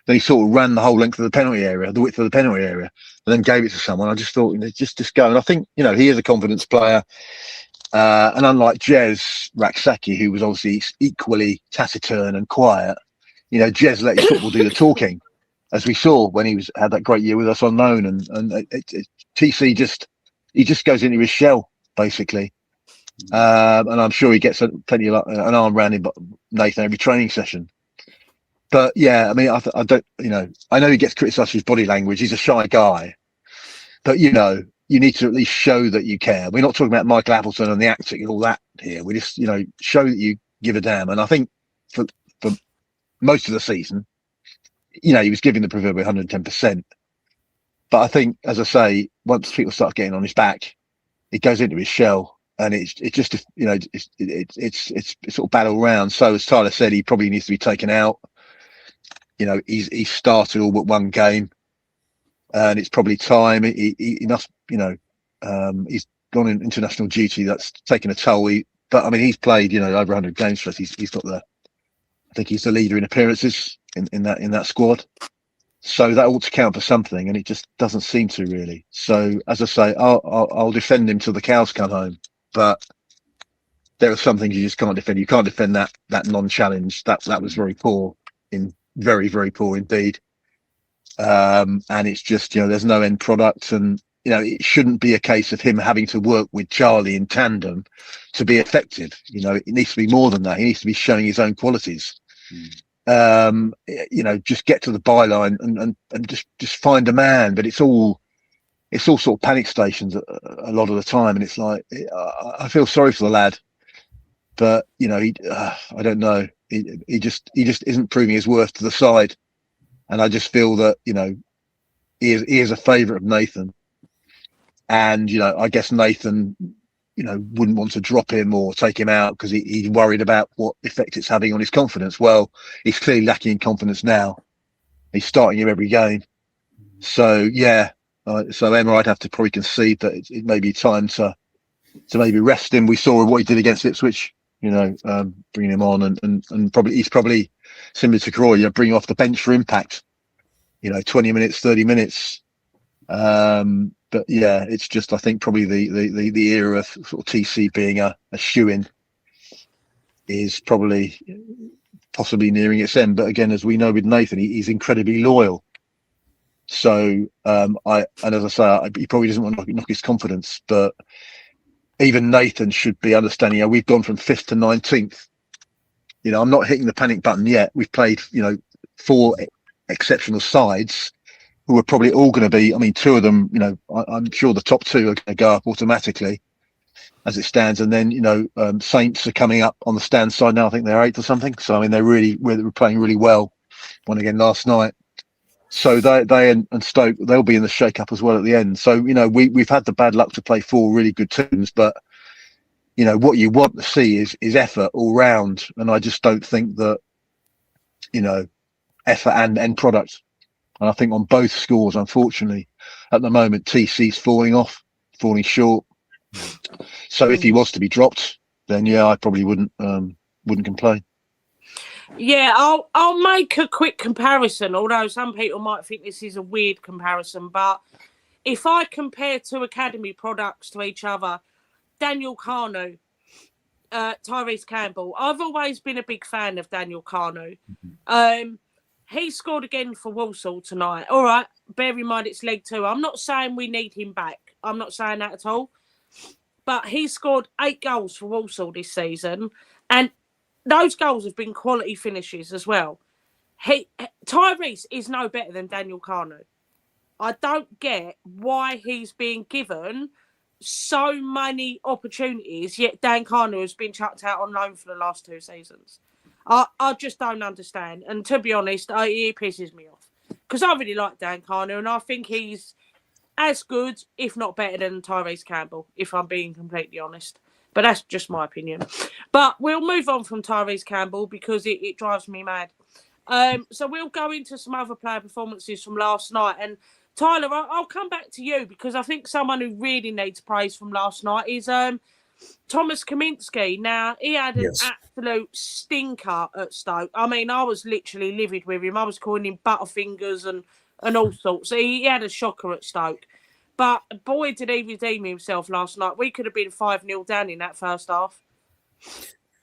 Then he sort of ran the whole length of the penalty area, the width of the penalty area, and then gave it to someone. I just thought, you know, just go. And I think, you know, he is a confidence player. And unlike Jez Raksaki, who was obviously equally taciturn and quiet, you know, Jez let his football do the talking, as we saw when he had that great year with us on loan. And TC just goes into his shell, basically. And I'm sure he gets plenty of an arm around him, Nathan, every training session. But yeah, I mean, I don't, you know, I know he gets criticised for his body language. He's a shy guy, but you know, you need to at least show that you care. We're not talking about Michael Appleton and the acting and all that here. We just, show that you give a damn. And I think for most of the season, he was giving the proverbial 110%. But I think, as I say, once people start getting on his back, it goes into his shell, and it's just it's sort of battle round. So as Tyler said, he probably needs to be taken out. He's started all but one game, and it's probably time. He must, he's gone in international duty. That's taken a toll. But I mean, he's played, over 100 games for us. He's got I think he's the leader in appearances in that squad. So that ought to count for something, and it just doesn't seem to really. So as I say, I'll defend him till the cows come home. But there are some things you just can't defend. You can't defend that non-challenge. That was very poor, very, very poor indeed. And it's just, there's no end product, and it shouldn't be a case of him having to work with Charlie in tandem to be effective. It needs to be more than that. He needs to be showing his own qualities. Just get to the byline and just find a man. But it's all sort of panic stations a lot of the time, and it's like, I feel sorry for the lad, but I don't know. He just isn't proving his worth to the side, and I just feel that he is a favourite of Nathan, and I guess Nathan wouldn't want to drop him or take him out because he's worried about what effect it's having on his confidence. Well, he's clearly lacking in confidence now. He's starting him every game. So, yeah. So Emma, I'd have to probably concede that it may be time to maybe rest him. We saw what he did against Ipswich, bringing him on and he's probably similar to Croy, bringing off the bench for impact, 20 minutes, 30 minutes. But yeah, it's just, I think probably the era of sort of TC being a shoe-in is possibly nearing its end. But again, as we know with Nathan, he's incredibly loyal. So, and as I say, he probably doesn't want to knock his confidence, but even Nathan should be understanding, we've gone from 5th to 19th. I'm not hitting the panic button yet. We've played, 4 exceptional sides who are probably all going to be, I mean, 2 of them, I'm sure the top 2 are going to go up automatically as it stands. And then, Saints are coming up on the stand side now. I think they're 8th or something. So, I mean, we're playing really well. Won again last night. So they and Stoke, they'll be in the shake-up as well at the end. So, we've had the bad luck to play 4 really good teams, but, what you want to see is effort all round. And I just don't think that, effort and end product. And I think on both scores, unfortunately, at the moment, TC's falling short. So if he was to be dropped, then yeah, I probably wouldn't complain. Yeah, I'll make a quick comparison, although some people might think this is a weird comparison. But if I compare 2 academy products to each other, Daniel Kanu, Tyrese Campbell, I've always been a big fan of Daniel Kanu. He scored again for Walsall tonight. All right, bear in mind it's leg 2. I'm not saying we need him back. I'm not saying that at all. But he scored 8 goals for Walsall this season. And those goals have been quality finishes as well. Tyrese is no better than Daniel Kanu. I don't get why he's being given so many opportunities, yet Dan Kanu has been chucked out on loan for the last 2 seasons. I just don't understand. And to be honest, it pisses me off. Because I really like Dan Kanu, and I think he's as good, if not better, than Tyrese Campbell, if I'm being completely honest. But that's just my opinion. But we'll move on from Tyrese Campbell because it drives me mad. So we'll go into some other player performances from last night. And Tyler, I'll come back to you because I think someone who really needs praise from last night is Thomas Kaminski. Now, he had an absolute stinker at Stoke. I mean, I was literally livid with him. I was calling him Butterfingers and all sorts. He had a shocker at Stoke. But boy, did he redeem himself last night. We could have been 5-0 down in that first half.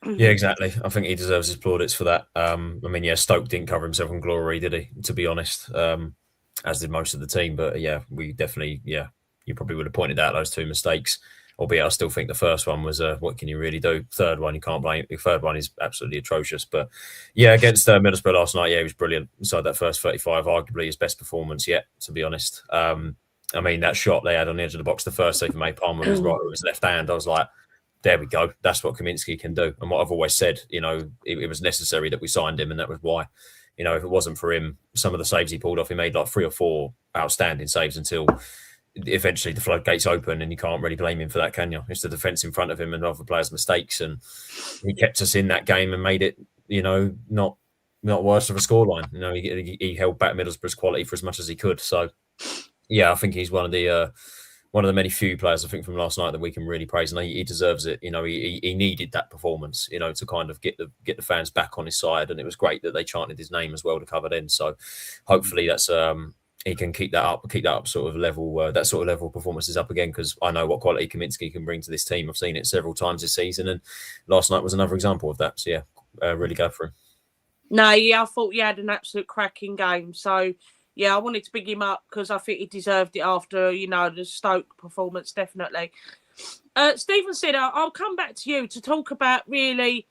Yeah, exactly. I think he deserves his plaudits for that. I mean, yeah, Stoke didn't cover himself in glory, did he? To be honest, as did most of the team. But yeah, we definitely, you probably would have pointed out those 2 mistakes. Albeit I still think the first one was, what can you really do? Third one, you can't blame. The third one is absolutely atrocious. But yeah, against Middlesbrough last night, he was brilliant. Inside that first 35, arguably his best performance yet, to be honest. I mean, that shot they had on the edge of the box, the first save made Palmer with his right or his left hand, I was like, there we go. That's what Kaminsky can do. And what I've always said, it was necessary that we signed him, and that was why. If it wasn't for him, some of the saves he pulled off, he made like 3 or 4 outstanding saves until eventually the floodgates open, and you can't really blame him for that, can you? It's the defence in front of him and other players' mistakes, and he kept us in that game and made it, not worse of a scoreline. He held back Middlesbrough's quality for as much as he could. So, yeah, I think he's one of the many few players I think from last night that we can really praise, and he deserves it. He needed that performance, to kind of get the fans back on his side, and it was great that they chanted his name as well to cover then. So, hopefully that's he can keep that up sort of level, that sort of level of performances up again, because I know what quality Kaminsky can bring to this team. I've seen it several times this season, and last night was another example of that. So yeah, really go for him. No, yeah, I thought he had an absolute cracking game. So yeah, I wanted to big him up because I think he deserved it after, the Stoke performance, definitely. Stephen said, I'll come back to you to talk about really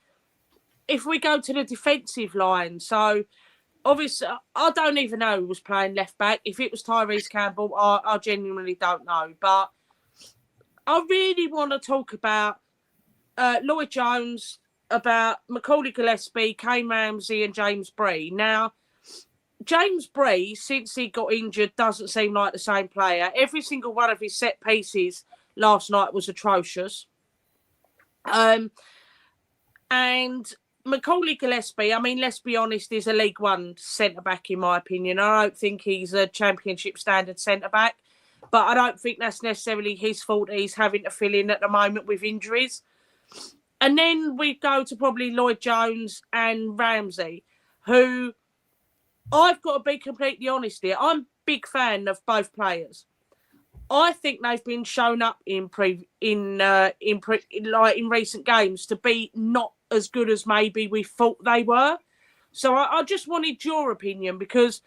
if we go to the defensive line. So obviously, I don't even know who was playing left back. If it was Tyrese Campbell, I genuinely don't know. But I really want to talk about Lloyd Jones, about Macaulay Gillespie, Kane Ramsey and James Bree. Now, James Bree, since he got injured, doesn't seem like the same player. Every single one of his set pieces last night was atrocious. And Macaulay Gillespie, I mean, let's be honest, is a League One centre-back, in my opinion. I don't think he's a Championship standard centre-back, but I don't think that's necessarily his fault. He's having to fill in at the moment with injuries. And then we go to probably Lloyd Jones and Ramsey, who I've got to be completely honest here. I'm a big fan of both players. I think they've been shown up in recent games to be not as good as maybe we thought they were. So I just wanted your opinion, because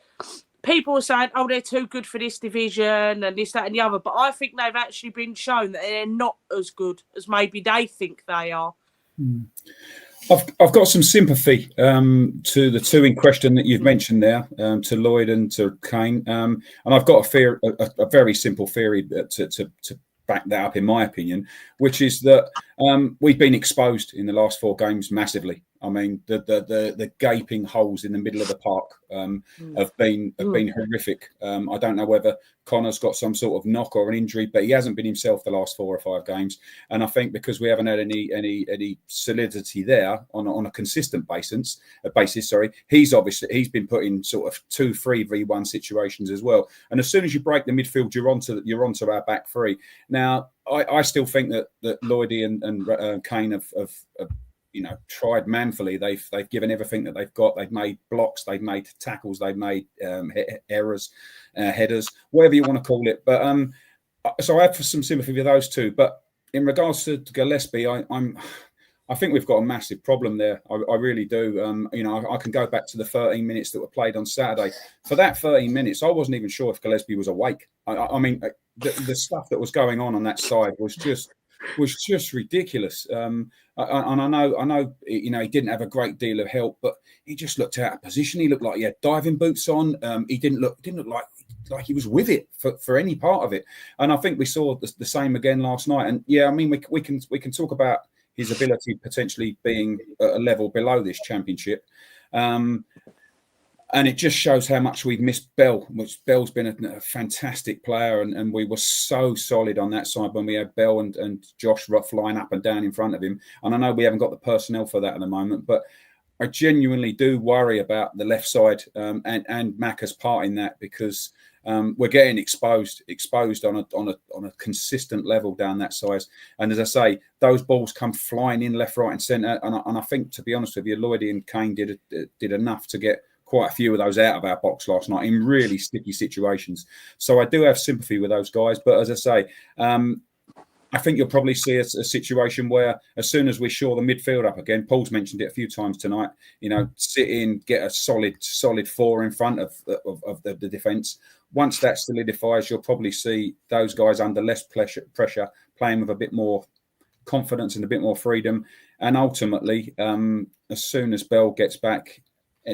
people were saying, oh, they're too good for this division and this, that and the other. But I think they've actually been shown that they're not as good as maybe they think they are. I've got some sympathy to the two in question that you've mentioned there, to Lloyd and to Kane, and I've got a very simple theory to back that up, in my opinion, which is that we've been exposed in the last 4 games massively. I mean, the gaping holes in the middle of the park have been horrific. I don't know whether Connor's got some sort of knock or an injury, but he hasn't been himself the last 4 or 5 games. And I think because we haven't had any solidity there on a consistent basis, he's been put in sort of 2-3-v1 situations as well. And as soon as you break the midfield, you're onto our back 3. Now, I still think that Lloydie and Kane have tried manfully. They've given everything that they've got. They've made blocks, they've made tackles, they've made errors, headers, whatever you want to call it. But so I have some sympathy with those two. But in regards to Gillespie, I think we've got a massive problem there. I really do. I can go back to the 13 minutes that were played on Saturday. For that 13 minutes, I wasn't even sure if Gillespie was awake. I mean, the stuff that was going on that side was just ridiculous. And I know, he didn't have a great deal of help, but he just looked out of position. He looked like he had diving boots on. He didn't look like he was with it for any part of it. And I think we saw the same again last night. And yeah, I mean, we can talk about his ability potentially being at a level below this Championship. And it just shows how much we've missed Bell, which Bell's been a fantastic player. And we were so solid on that side when we had Bell and Josh flying up and down in front of him. And I know we haven't got the personnel for that at the moment, but I genuinely do worry about the left side and Macca's part in that, because we're getting exposed on a consistent level down that side. And as I say, those balls come flying in left, right and centre. And I think, to be honest with you, Lloydie and Kane did enough to get quite a few of those out of our box last night in really sticky situations. So I do have sympathy with those guys. But as I say, I think you'll probably see a situation where as soon as we shore the midfield up again, Paul's mentioned it a few times tonight, sit in, get a solid 4 in front of the defence. Once that solidifies, you'll probably see those guys under less pressure, playing with a bit more confidence and a bit more freedom. And ultimately, as soon as Bell gets back,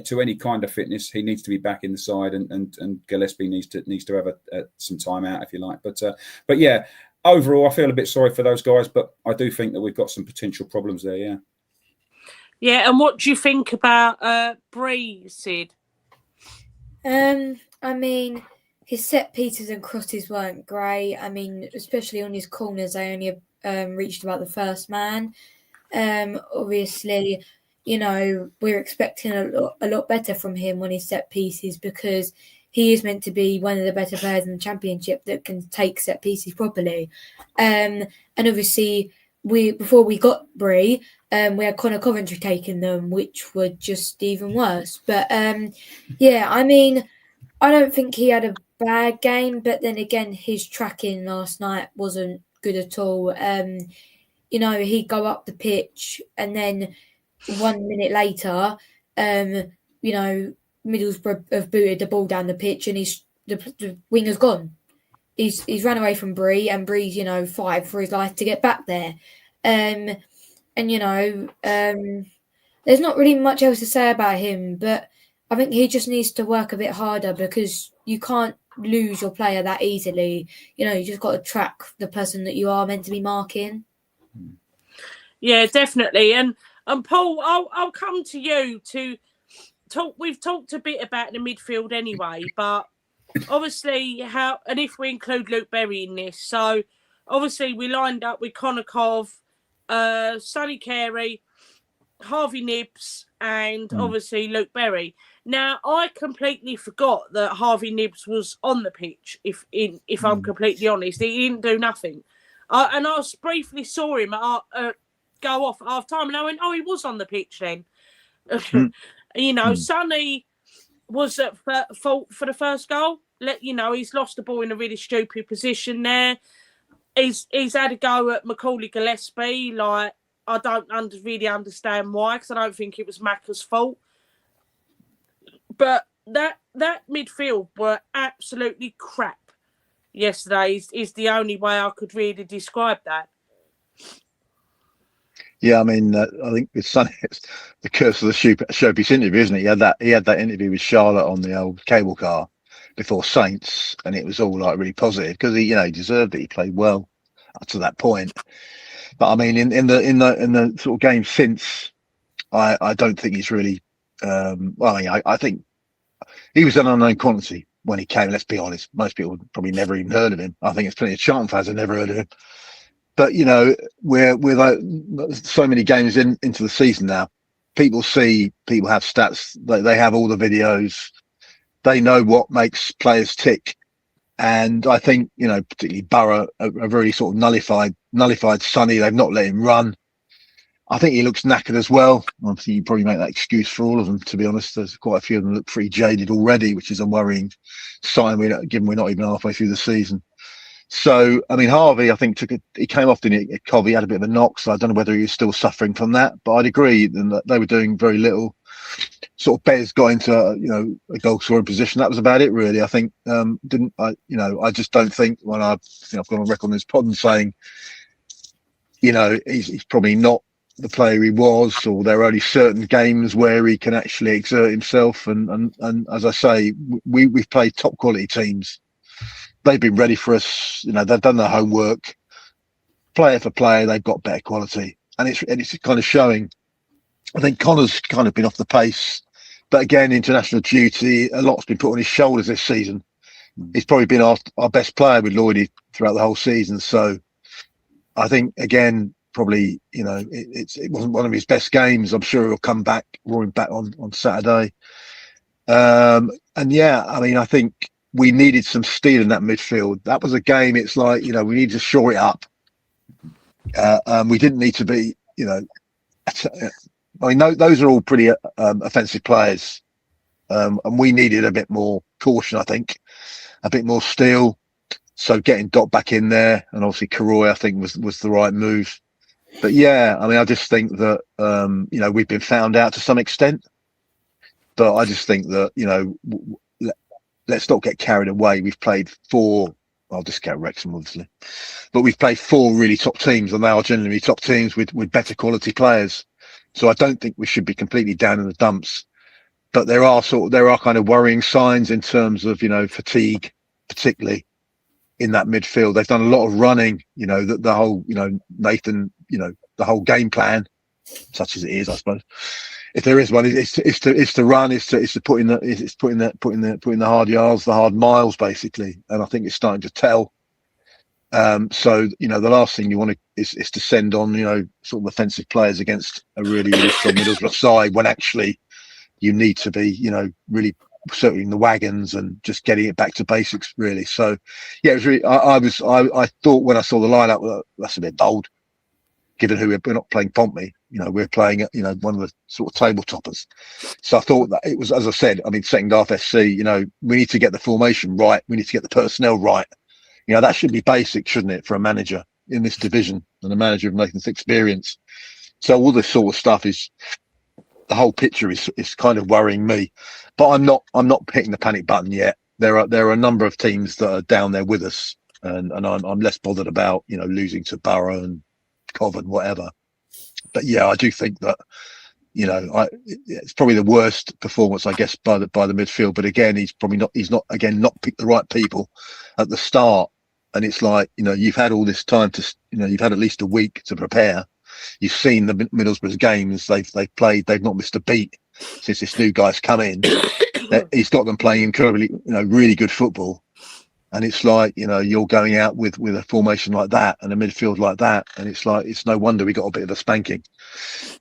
to any kind of fitness, he needs to be back in the side, and Gillespie needs to have some time out, if you like. But yeah, overall, I feel a bit sorry for those guys, but I do think that we've got some potential problems there. Yeah. Yeah, and what do you think about Bree, Sid? I mean, his set pieces and crosses weren't great. I mean, especially on his corners, they only reached about the first man. Obviously, you know, we're expecting a lot better from him on his set pieces, because he is meant to be one of the better players in the Championship that can take set pieces properly. And obviously, before we got Bree, we had Connor Coventry taking them, which were just even worse. But yeah, I mean, I don't think he had a bad game, but then again, his tracking last night wasn't good at all. You know, he'd go up the pitch, and then 1 minute later, you know, Middlesbrough have booted the ball down the pitch, and the winger's gone. He's run away from Bree, and Bree's, you know, fight for his life to get back there. And you know, there's not really much else to say about him, but I think he just needs to work a bit harder, because you can't lose your player that easily. You know, you just got to track the person that you are meant to be marking. Yeah, definitely. And Paul, I'll come to you to talk. We've talked a bit about the midfield anyway, but obviously and if we include Luke Berry in this, so obviously we lined up with Konakov, Sonny Carey, Harvey Nibbs, and obviously Luke Berry. Now, I completely forgot that Harvey Nibbs was on the pitch. If I'm completely honest, he didn't do nothing. And I briefly saw him go off at half time, and I went, "Oh, he was on the pitch then." You know, Sonny was at fault for the first goal. You know, he's lost the ball in a really stupid position there. He's had a go at Macaulay Gillespie. Like, I don't really understand why, because I don't think it was Macca's fault. But that midfield were absolutely crap yesterday. Is the only way I could really describe that. Yeah, I mean, I think with Sonny, it's the curse of the showpiece interview, isn't it? He had that interview with Charlotte on the old cable car before Saints, and it was all like really positive, because he deserved it. He played well up to that point. But I mean, in the sort of game since, I don't think he's really. Well, I mean, I think he was an unknown quantity when he came. Let's be honest; most people probably never even heard of him. I think it's plenty of Charlton fans have never heard of him. But you know, we're like so many games into the season now. People have stats. They have all the videos. They know what makes players tick. And I think, you know, particularly Borough have really sort of nullified Sonny. They've not let him run. I think he looks knackered as well. Obviously, you probably make that excuse for all of them, to be honest. There's quite a few of them look pretty jaded already, which is a worrying sign, given we're not even halfway through the season. So, I mean, Harvey, I think he came off, didn't he? He had a bit of a knock, so I don't know whether he was still suffering from that. But I'd agree that they were doing very little. Sort of Bez got into a goal scoring position. That was about it, really. I think I just don't think I've gone on record on this pod and saying, you know, he's probably not the player he was, or there are only certain games where he can actually exert himself. And as I say, we've played top quality teams. They've been ready for us. You know, they've done their homework. Player for player, they've got better quality, and it's kind of showing. I think Connor's kind of been off the pace, but again, international duty, a lot's been put on his shoulders this season. He's probably been our best player with Lloydie throughout the whole season. So I think, again, probably, you know, it wasn't one of his best games. I'm sure he'll come back, roaring back on Saturday. And yeah, I mean, I think we needed some steel in that midfield. That was a game. It's like, you know, we need to shore it up. We didn't need to be, you know, I mean, those are all pretty offensive players. And we needed a bit more caution, I think, a bit more steel. So getting Dot back in there, and obviously Karoy, I think, was the right move. But yeah, I mean, I just think that, you know, we've been found out to some extent. But I just think that, you know, let's not get carried away. We've played I'll discount Wrexham, obviously. But we've played 4 really top teams, and they are generally top teams with better quality players. So I don't think we should be completely down in the dumps. but there are kind of worrying signs in terms of, fatigue, particularly in that midfield. They've done a lot of running, the whole, Nathan, the whole game plan, such as it is, I suppose. If there is one, it's to run, it's to put in the hard yards, the hard miles, basically. And I think it's starting to tell. So the last thing you want is to send on sort of offensive players against a really, really strong Middlesbrough side when actually you need to be really circling the wagons and just getting it back to basics, really. So yeah, it was really, I thought when I saw the lineup, well, that's a bit bold, given who we're not playing Pompey. We're playing one of the sort of table toppers. So I thought that it was, as I said, second half FC, we need to get the formation right, we need to get the personnel right. That should be basic, shouldn't it, for a manager in this division and a manager of Nathan's experience. So all this sort of stuff the whole picture is kind of worrying me, but I'm not hitting the panic button yet. There are a number of teams that are down there with us, and I'm less bothered about losing to Borough and Covent, whatever. But yeah, I do think that it's probably the worst performance, I guess, by the midfield. But again, he's not picked the right people at the start. And it's like, you've had all this time you've had at least a week to prepare. You've seen the Middlesbrough's games they've played. They've not missed a beat since this new guy's come in. He's got them playing incredibly, really good football. And it's like, you're going out with a formation like that and a midfield like that. And it's like, it's no wonder we got a bit of a spanking.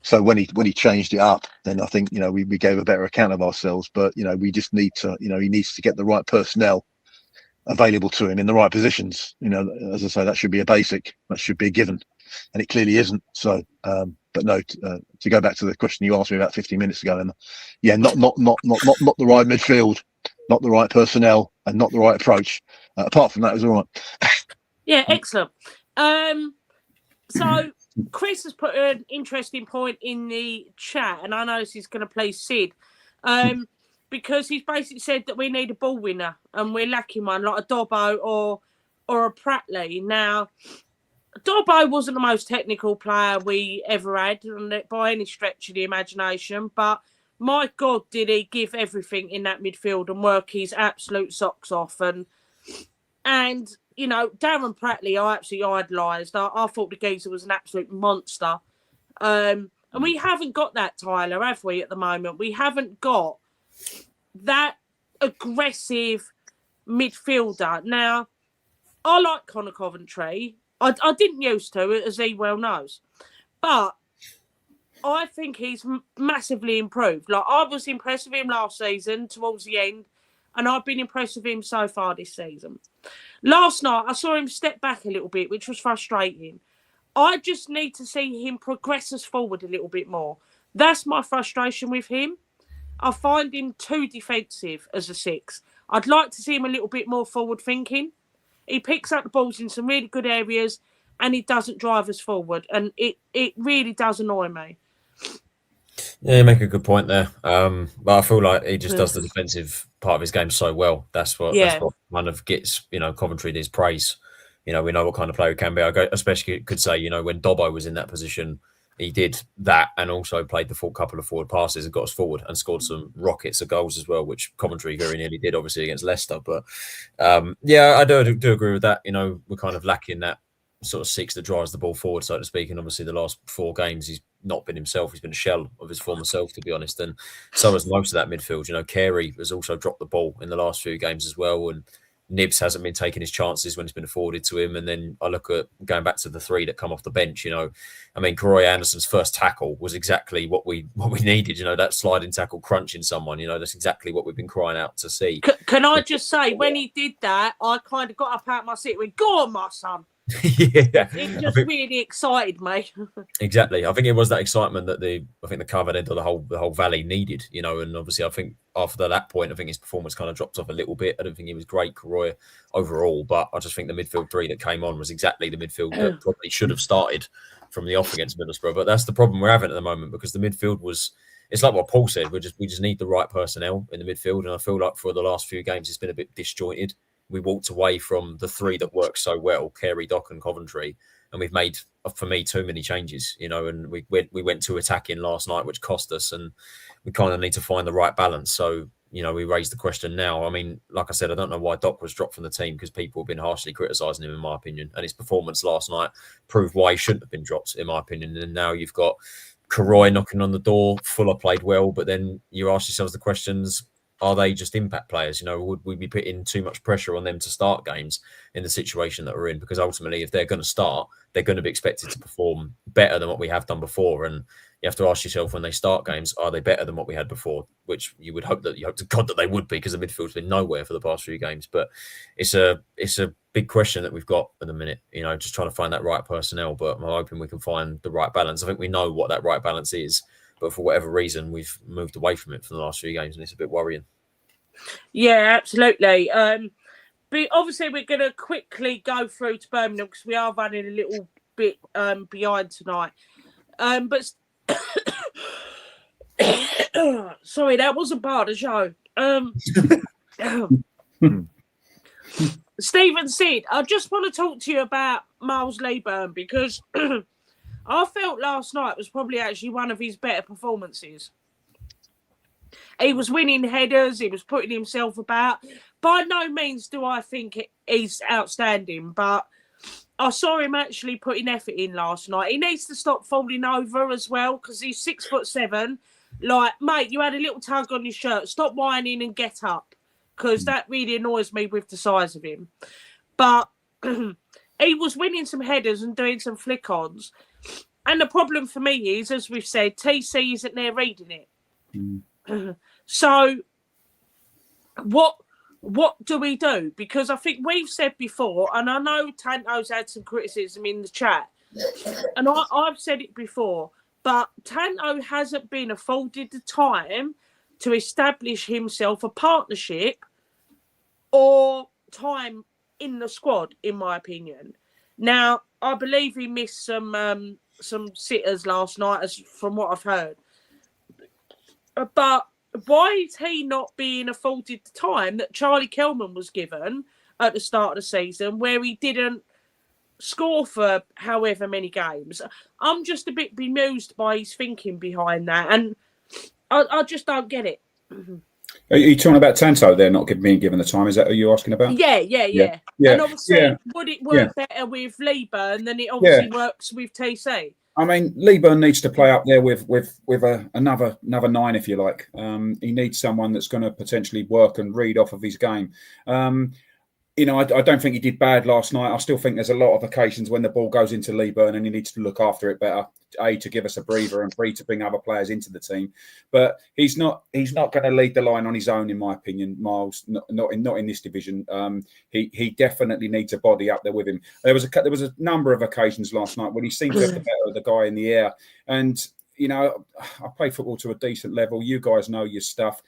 So when he changed it up, then I think, we gave a better account of ourselves. But, we just need to, he needs to get the right personnel available to him in the right positions. As I say, that should be a basic, that should be a given. And it clearly isn't. So, but no, to go back to the question you asked me about 15 minutes ago, Emma, yeah, not the right midfield, not the right personnel, and not the right approach. Apart from that, it was all right. Yeah, excellent. So Chris has put an interesting point in the chat, and I know this is going to please Sid, because he's basically said that we need a ball winner, and we're lacking one, like a Dobbo or a Pratley. Now, Dobbo wasn't the most technical player we ever had by any stretch of the imagination, but my God, did he give everything in that midfield and work his absolute socks off. And Darren Pratley, I absolutely idolised. I thought the geezer was an absolute monster. And we haven't got that, Tyler, have we, at the moment? We haven't got that aggressive midfielder. Now, I like Connor Coventry. I didn't used to, as he well knows. But I think he's massively improved. Like, I was impressed with him last season towards the end, and I've been impressed with him so far this season. Last night, I saw him step back a little bit, which was frustrating. I just need to see him progress us forward a little bit more. That's my frustration with him. I find him too defensive as a 6. I'd like to see him a little bit more forward thinking. He picks up the balls in some really good areas, and he doesn't drive us forward. And it really does annoy me. Yeah, you make a good point there. But I feel like he just does the defensive part of his game so well. That's what kind of gets, Coventry his praise. We know what kind of player he can be. I especially could say, when Dobbo was in that position, he did that and also played the full couple of forward passes and got us forward and scored some rockets of goals as well, which Coventry very nearly did, obviously, against Leicester. But yeah, I do agree with that. We're kind of lacking that sort of 6 that drives the ball forward, so to speak. And obviously the last 4 games, he's not been himself. He's been a shell of his former self, to be honest. And so has most of that midfield. Carey has also dropped the ball in the last few games as well. And Nibs hasn't been taking his chances when it's been afforded to him. And then I look at going back to the 3 that come off the bench, Karoy Anderson's first tackle was exactly what we needed, that sliding tackle, crunching someone, that's exactly what we've been crying out to see. Can I just say, when he did that, I kind of got up out of my seat and went, go on, my son. Yeah, it just really excited me. Exactly. I think it was that excitement that the covered end of the whole valley needed, and obviously I think after that point, I think his performance kind of dropped off a little bit. I don't think he was great, Karoy, overall, but I just think the midfield 3 that came on was exactly the midfield that probably should have started from the off against Middlesbrough. But that's the problem we're having at the moment, because the midfield it's like what Paul said, we just need the right personnel in the midfield, and I feel like for the last few games it's been a bit disjointed. We walked away from the 3 that worked so well, Carey, Dock and Coventry, and we've made, for me, too many changes, and we went to attacking last night, which cost us, and we kind of need to find the right balance. So, we raised the question now. I mean, like I said, I don't know why Doc was dropped from the team, because people have been harshly criticising him, in my opinion, and his performance last night proved why he shouldn't have been dropped, in my opinion. And now you've got Karoy knocking on the door. Fuller played well, but then you ask yourselves the questions, are they just impact players? Would we be putting too much pressure on them to start games in the situation that we're in? Because ultimately, if they're going to start, they're going to be expected to perform better than what we have done before. And you have to ask yourself, when they start games, are they better than what we had before? Which you hope to God that they would be, because the midfield's been nowhere for the past few games. But it's a big question that we've got at the minute, just trying to find that right personnel. But I'm hoping we can find the right balance. I think we know what that right balance is, but for whatever reason, we've moved away from it for the last few games, and it's a bit worrying. Yeah, absolutely. But obviously, we're going to quickly go through to Birmingham, because we are running a little bit behind tonight. But sorry, that wasn't part of the show. Stephen Sid, I just want to talk to you about Miles Leaburn, because I felt last night was probably actually one of his better performances. He was winning headers. He was putting himself about. By no means do I think he's outstanding, but I saw him actually putting effort in last night. He needs to stop falling over as well, because he's 6'7". Like, mate, you had a little tug on your shirt. Stop whining and get up, because that really annoys me with the size of him. But he was winning some headers and doing some flick-ons. And the problem for me is, as we've said, TC isn't there reading it. So what do we do? Because I think we've said before, and I know Tanto's had some criticism in the chat, and I've said it before, but Tanto hasn't been afforded the time to establish himself a partnership or time in the squad, in my opinion. Now, I believe he missed some sitters last night, as from what I've heard. But why is he not being afforded the time that Charlie Kelman was given at the start of the season, where he didn't score for however many games? I'm just a bit bemused by his thinking behind that, and I just don't get it. Are you talking about Tanto there not being given the time? Is that what you're asking about? Yeah. And obviously, would it work better with Leaburn than it obviously works with TC? I mean, Leaburn needs to play up there with another 9, if you like. He needs someone that's going to potentially work and read off of his game. I don't think he did bad last night. I still think there's a lot of occasions when the ball goes into Leaburn and he needs to look after it better. A, to give us a breather, and B, to bring other players into the team. But he's not going to lead the line on his own, in my opinion, Miles. Not in this division. He definitely needs a body up there with him. There was a number of occasions last night when he seemed to have the better of the guy in the air. And I play football to a decent level. You guys know your stuff.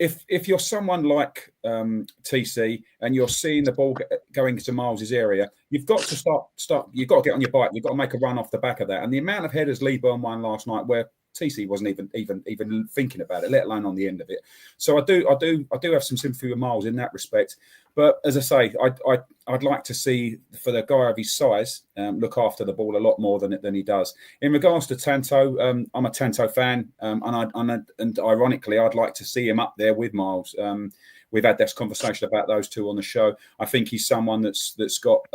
If you're someone like TC and you're seeing the ball going into Miles's area, you've got to start. You've got to get on your bike. You've got to make a run off the back of that. And the amount of headers Leaburn won last night, where TC wasn't even thinking about it, let alone on the end of it. So I do have some sympathy with Miles in that respect. But as I say, I'd like to see, for the guy of his size, look after the ball a lot more than he does. In regards to Tanto, I'm a Tanto fan, and ironically, I'd like to see him up there with Miles. We've had this conversation about those two on the show. I think he's someone that's got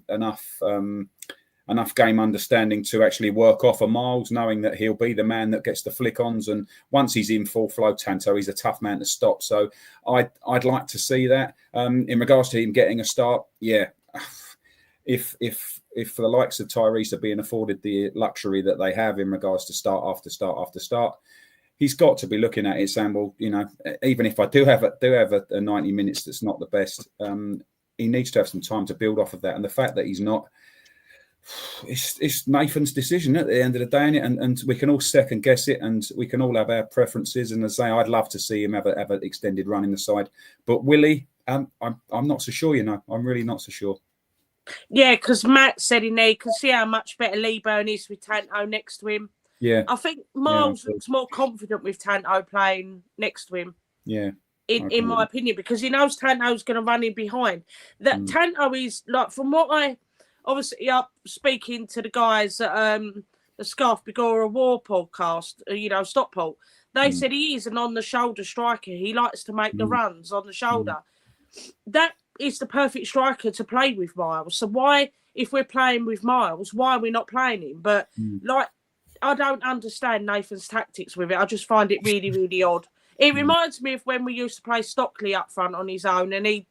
enough game understanding to actually work off of Miles, knowing that he'll be the man that gets the flick-ons. And once he's in full flow, Tanto, he's a tough man to stop. So I'd like to see that. In regards to him getting a start, if the likes of Tyrese are being afforded the luxury that they have in regards to start after start after start, he's got to be looking at it saying, well, even if I do have a 90 minutes that's not the best, he needs to have some time to build off of that. And the fact that he's not, it's Nathan's decision at the end of the day, and we can all second guess it, and we can all have our preferences. And as I say, I'd love to see him have an extended run in the side, but Willie, I'm not so sure. I'm really not so sure. Yeah, because Matt said in there, you can see how much better Leaburn is with Tanto next to him. Yeah, I think Miles looks more confident with Tanto playing next to him. Yeah. In my opinion, because he knows Tanto's going to run in behind. That Tanto is, like, from what obviously up speaking to the guys at the Scarf Bigora War podcast, Stockport. They said he is an on-the-shoulder striker. He likes to make the runs on the shoulder. That is the perfect striker to play with Miles. So why, if we're playing with Miles, why are we not playing him? But I don't understand Nathan's tactics with it. I just find it really, really odd. It reminds me of when we used to play Stockley up front on his own, and he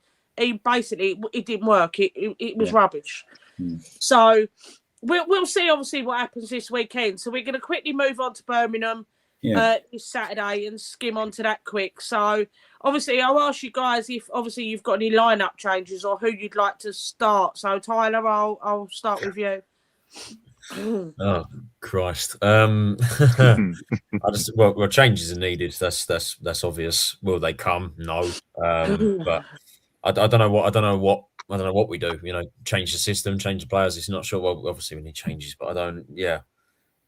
basically, it didn't work. It was rubbish. So we'll see obviously what happens this weekend. So we're going to quickly move on to Birmingham this Saturday and skim onto that quick. So obviously I'll ask you guys if obviously you've got any lineup changes or who you'd like to start. So Tyler, I'll start with you. Oh Christ! Well, changes are needed. That's obvious. Will they come? No. But I don't know what we do. Change the system, change the players. It's not sure. Well, obviously we need changes, but I don't. Yeah,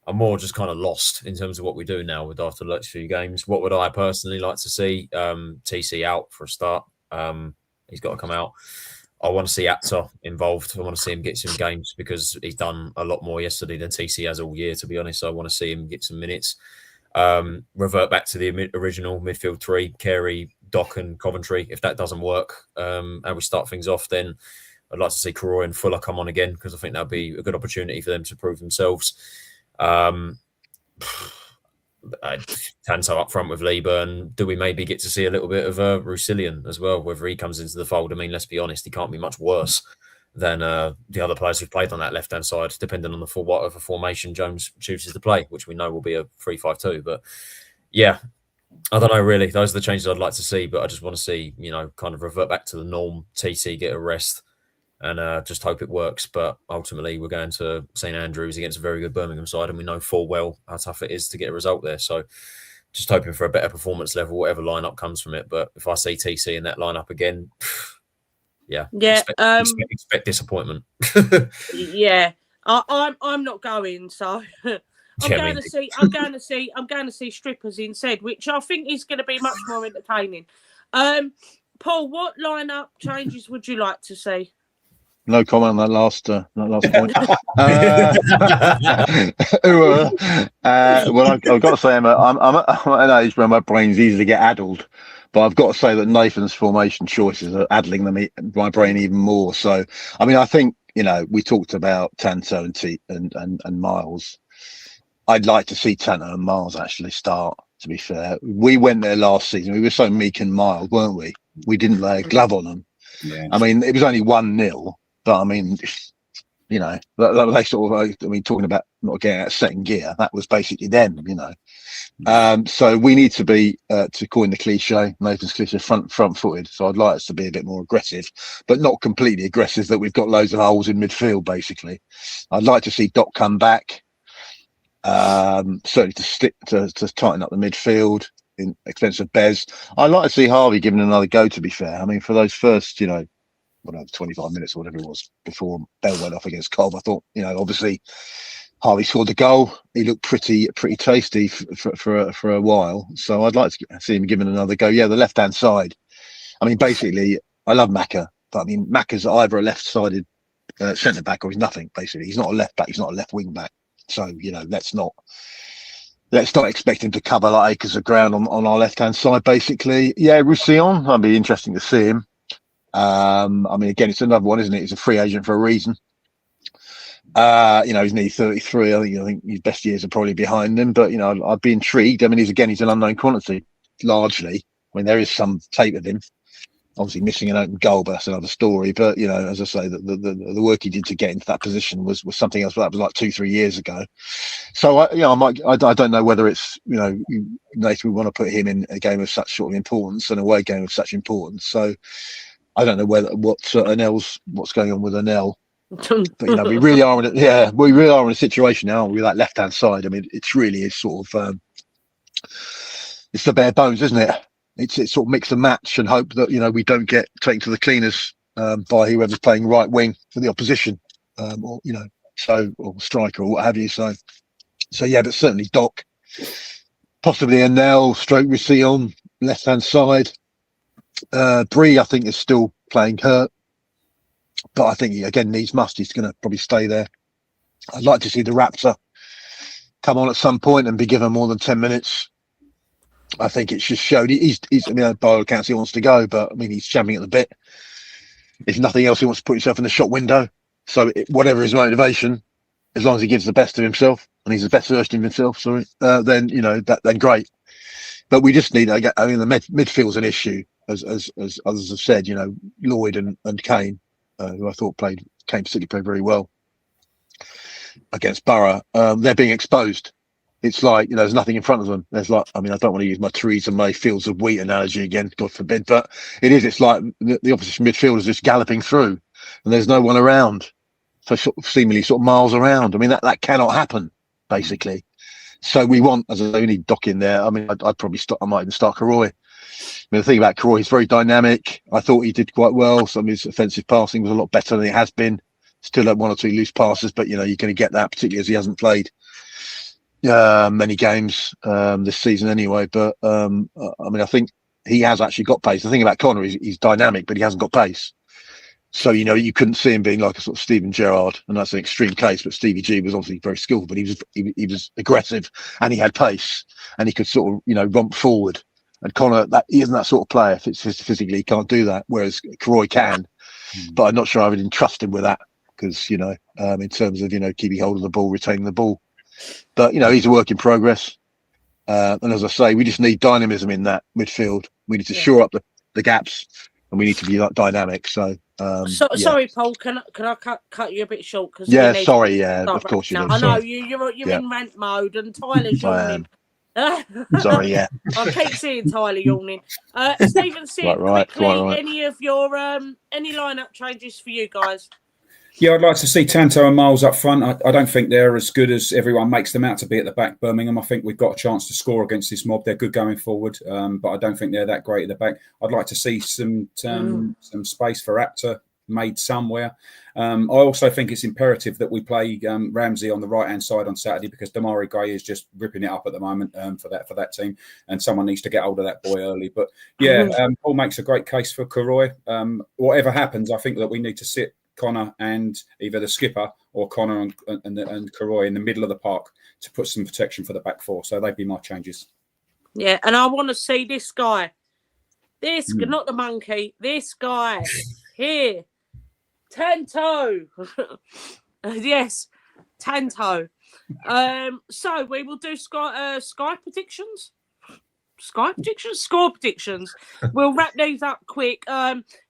I'm more just kind of lost in terms of what we do now with after the next few games. What would I personally like to see? TC out for a start. He's got to come out. I want to see Apter involved. I want to see him get some games because he's done a lot more yesterday than TC has all year, to be honest. So I want to see him get some minutes. Revert back to the original midfield three, Carey, Dock and Coventry. If that doesn't work and we start things off, then I'd like to see Karoy and Fuller come on again because I think that'd be a good opportunity for them to prove themselves. Tanto up front with Leeburn. Do we maybe get to see a little bit of Roussillon as well, whether he comes into the fold? I mean, let's be honest, he can't be much worse than the other players who've played on that left-hand side, depending on whatever formation Jones chooses to play, which we know will be a 3-5-2. But yeah, I don't know really. Those are the changes I'd like to see, but I just want to see, kind of revert back to the norm, TC get a rest, and just hope it works. But ultimately, we're going to St Andrews against a very good Birmingham side, and we know full well how tough it is to get a result there. So just hoping for a better performance level, whatever lineup comes from it. But if I see TC in that lineup again, expect disappointment. I'm not going, so I'm going to see strippers instead, which I think is going to be much more entertaining. Paul, what lineup changes would you like to see? No comment on that last point. Well, I've got to say, I'm at an age where my brain's easy to get addled, but I've got to say that Nathan's formation choices are addling my brain even more. So, I mean, I think we talked about Tanto and Miles. I'd like to see Tanto and Miles actually start. To be fair, we went there last season. We were so meek and mild, weren't we? We didn't lay a glove on them. Yeah. I mean, it was only 1-0. But I mean, they sort of, talking about not getting out of second gear, that was basically them, So we need to be, to coin the cliche, Nathan's cliche, front-footed. So I'd like us to be a bit more aggressive, but not completely aggressive that we've got loads of holes in midfield, basically. I'd like to see Doc come back, certainly to tighten up the midfield in expense of Bez. I'd like to see Harvey given another go, to be fair. I mean, for those first, 25 minutes or whatever it was before Bell went off against Cobb, I thought, obviously Harvey scored the goal. He looked pretty tasty for a while. So I'd like to see him given another go. Yeah, the left-hand side. I mean, basically, I love Macca, but I mean, Macca's either a left-sided centre-back or he's nothing, basically. He's not a left-back. He's not a left wing-back. So, let's not expect him to cover like acres of ground on our left-hand side, basically. Yeah, Roussillon, that'd be interesting to see him. I mean, again, it's another one, isn't it? He's a free agent for a reason. He's nearly 33. I think his best years are probably behind him. But I'd be intrigued. I mean, he's an unknown quantity, largely. I mean, there is some tape of him. Obviously, missing an open goal, but that's another story. But as I say, the work he did to get into that position was something else. But that was like 2-3 years ago. So I don't know whether it's Nathan, we want to put him in a game of such sort of importance, an away game of such importance. So I don't know what's going on with Anel. But we really are in a situation now with that left hand side. I mean, it's really is sort of it's the bare bones, isn't it? It's sort of mix and match and hope that we don't get taken to the cleaners by whoever's playing right wing for the opposition, or striker or what have you. So yeah, but certainly Doc, possibly Anel, left hand side. Bree, I think, is still playing hurt. But I think, again, needs must. He's going to probably stay there. I'd like to see the Raptor come on at some point and be given more than 10 minutes. I think it's just showed he's I mean, by all accounts, he wants to go, but I mean, he's champing at the bit. If nothing else, he wants to put himself in the shop window. So whatever his motivation, as long as he gives the best of himself and he's the best version of himself, then, then great. But we just need, the midfield's an issue, as others have said, Lloyd and Kane, who I thought Kane particularly played very well against Borough. They're being exposed. It's like, there's nothing in front of them. There's I don't want to use my Theresa May fields of wheat analogy again, God forbid, but it's like the opposition midfield is just galloping through and there's no one around. So seemingly miles around. I mean, that cannot happen, basically. So we need Doc in there. I mean, I'd probably I might even start Karoy. I mean, the thing about Karoy, he's very dynamic. I thought he did quite well. Some of his offensive passing was a lot better than it has been. Still had one or two loose passes, but, you're going to get that, particularly as he hasn't played many games this season anyway. But I think he has actually got pace. The thing about Connor is he's dynamic, but he hasn't got pace. So you couldn't see him being like a sort of Steven Gerrard, and that's an extreme case. But Stevie G was obviously very skillful, but he was aggressive and he had pace and he could sort of romp forward. And Connor, he isn't that sort of player. Physically, he can't do that. Whereas Karoy can, but I'm not sure I would entrust him with that because in terms of keeping hold of the ball, retaining the ball. But he's a work in progress, and as I say, we just need dynamism in that midfield. We need to shore up the gaps, and we need to be dynamic. So, sorry, Paul. Can I cut you a bit short? Cause sorry. Yeah, of course you do. I know you're in rant mode, and Tyler's yawning. Sorry, yeah. I keep seeing Tyler yawning. Stephen, quickly, any of your any lineup changes for you guys? Yeah, I'd like to see Tanto and Miles up front. I don't think they're as good as everyone makes them out to be at the back, Birmingham. I think we've got a chance to score against this mob. They're good going forward, but I don't think they're that great at the back. I'd like to see some space for Apter made somewhere. I also think it's imperative that we play Ramsey on the right-hand side on Saturday because Damari Gray is just ripping it up at the moment for that team, and someone needs to get hold of that boy early. But Paul makes a great case for Karoy. Whatever happens, I think that we need to sit Connor and either the skipper or Connor and Karoy in the middle of the park to put some protection for the back four. So they'd be my changes. Yeah, and I want to see this guy. Not the monkey. This guy here. Tanto. Yes, Tanto. So we will do sky predictions. Score predictions. We'll wrap these up quick.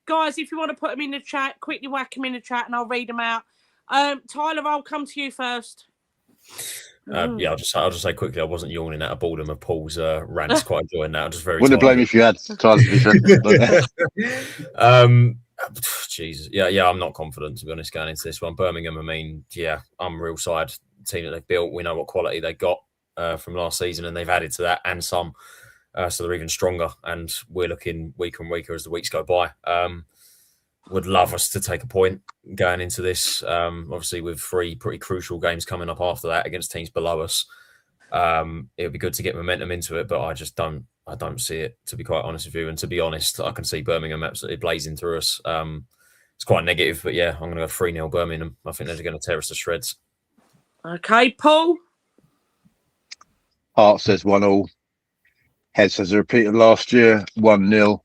Guys, if you want to put them in the chat, quickly whack them in the chat and I'll read them out. Tyler, I'll come to you first. I'll just say quickly, I wasn't yawning out of boredom of Paul's rants. Quite enjoying that. I'm just very wouldn't blame you if you had, Tyler, to be fair. Jesus. Yeah, I'm not confident, to be honest, going into this one. Birmingham, I'm real side team that they've built. We know what quality they got from last season, and they've added to that and some. So they're even stronger, and we're looking weaker and weaker as the weeks go by. Would love us to take a point going into this. Obviously, with 3 pretty crucial games coming up after that against teams below us. It would be good to get momentum into it, but I don't see it, to be quite honest with you. And to be honest, I can see Birmingham absolutely blazing through us. It's quite negative, but I'm going to go 3-0 Birmingham. I think they're going to tear us to shreds. Okay, Paul? Hart says 1-1. Head says a repeat of last year, 1-0.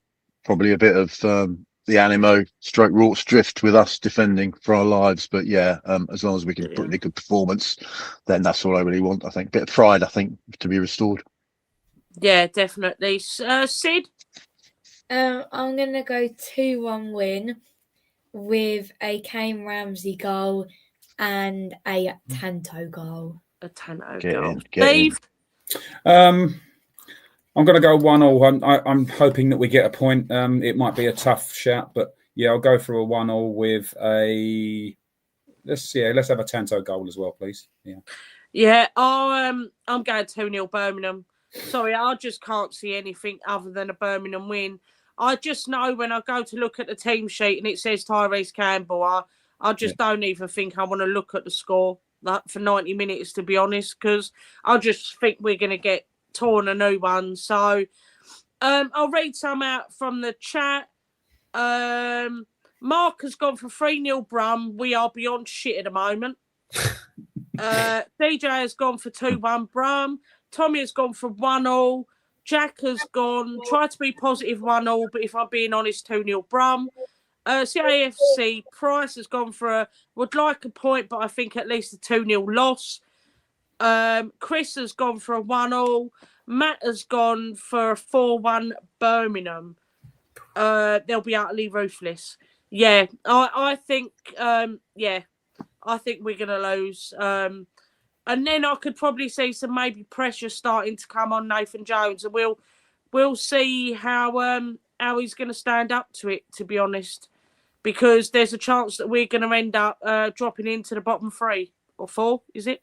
Probably a bit of the Animo / Rorts drift with us defending for our lives. But as long as we can put in a good performance, then that's all I really want, I think. Bit of pride, I think, to be restored. Yeah, definitely. Sid? I'm going to go 2-1 win with a Kane Ramsey goal and a Tanto goal. A Tanto goal. Dave? I'm going to go 1-1. I'm hoping that we get a point. It might be a tough shout, but I'll go for a 1-1 with a. Let's have a Tanto goal as well, please. Yeah. I'm going 2-0 Birmingham. Sorry, I just can't see anything other than a Birmingham win. I just know when I go to look at the team sheet and it says Tyrese Campbell, I just don't even think I want to look at the score for 90 minutes, to be honest, because I just think we're going to get torn a new one. So I'll read some out from the chat. Mark has gone for 3-0 Brum. We are beyond shit at the moment. DJ has gone for 2-1 Brum. Tommy has gone for 1-1. Jack has gone, tried to be positive 1-1, but if I'm being honest, 2-0 Brum. CAFC, Price has gone for would like a point, but I think at least a 2-0 loss. Chris has gone for a 1-1. Matt has gone for a 4-1 Birmingham. They'll be utterly ruthless. Yeah, I think, I think we're going to lose. And then I could probably see some maybe pressure starting to come on Nathan Jones, and we'll see how he's going to stand up to it, to be honest, because there's a chance that we're going to end up dropping into the bottom 3 or 4, is it?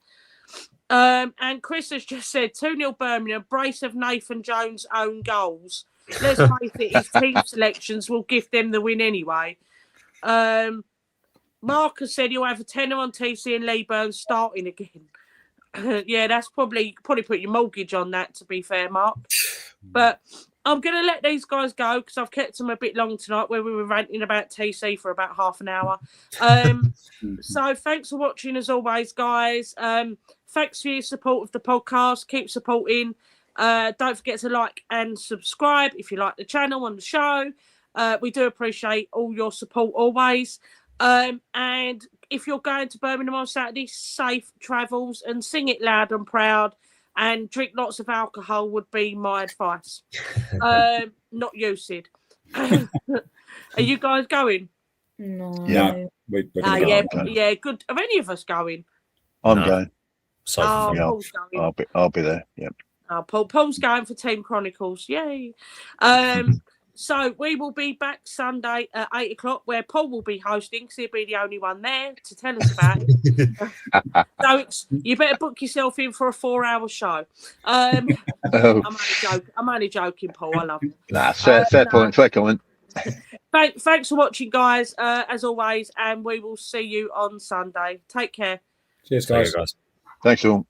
And Chris has just said 2-0 Birmingham, brace of Nathan Jones' own goals. Let's face it, his team selections will give them the win anyway. Mark has said he'll have a tenner on TC and Lee Burns starting again. Yeah, that's probably put your mortgage on that, to be fair, Mark. But I'm going to let these guys go because I've kept them a bit long tonight where we were ranting about TC for about half an hour. So thanks for watching as always, guys. Thanks for your support of the podcast. Keep supporting. Don't forget to like and subscribe if you like the channel and the show. We do appreciate all your support always. And if you're going to Birmingham on Saturday, safe travels and sing it loud and proud and drink lots of alcohol would be my advice. Not you, Sid. Are you guys going? No. Yeah. Yeah, good. Are any of us going? I'm No. going. So Yeah. Paul's going. I'll be there. Yeah. Paul's going for Team Chronicles. Yay. So we will be back Sunday at 8 o'clock where Paul will be hosting because he'll be the only one there to tell us about it. So you better book yourself in for a 4-hour show. I'm only joking, Paul. I love you. Nah, fair point. Fair comment. Thanks for watching, guys, as always, and we will see you on Sunday. Take care. Cheers, See you guys. guys. Thanks all.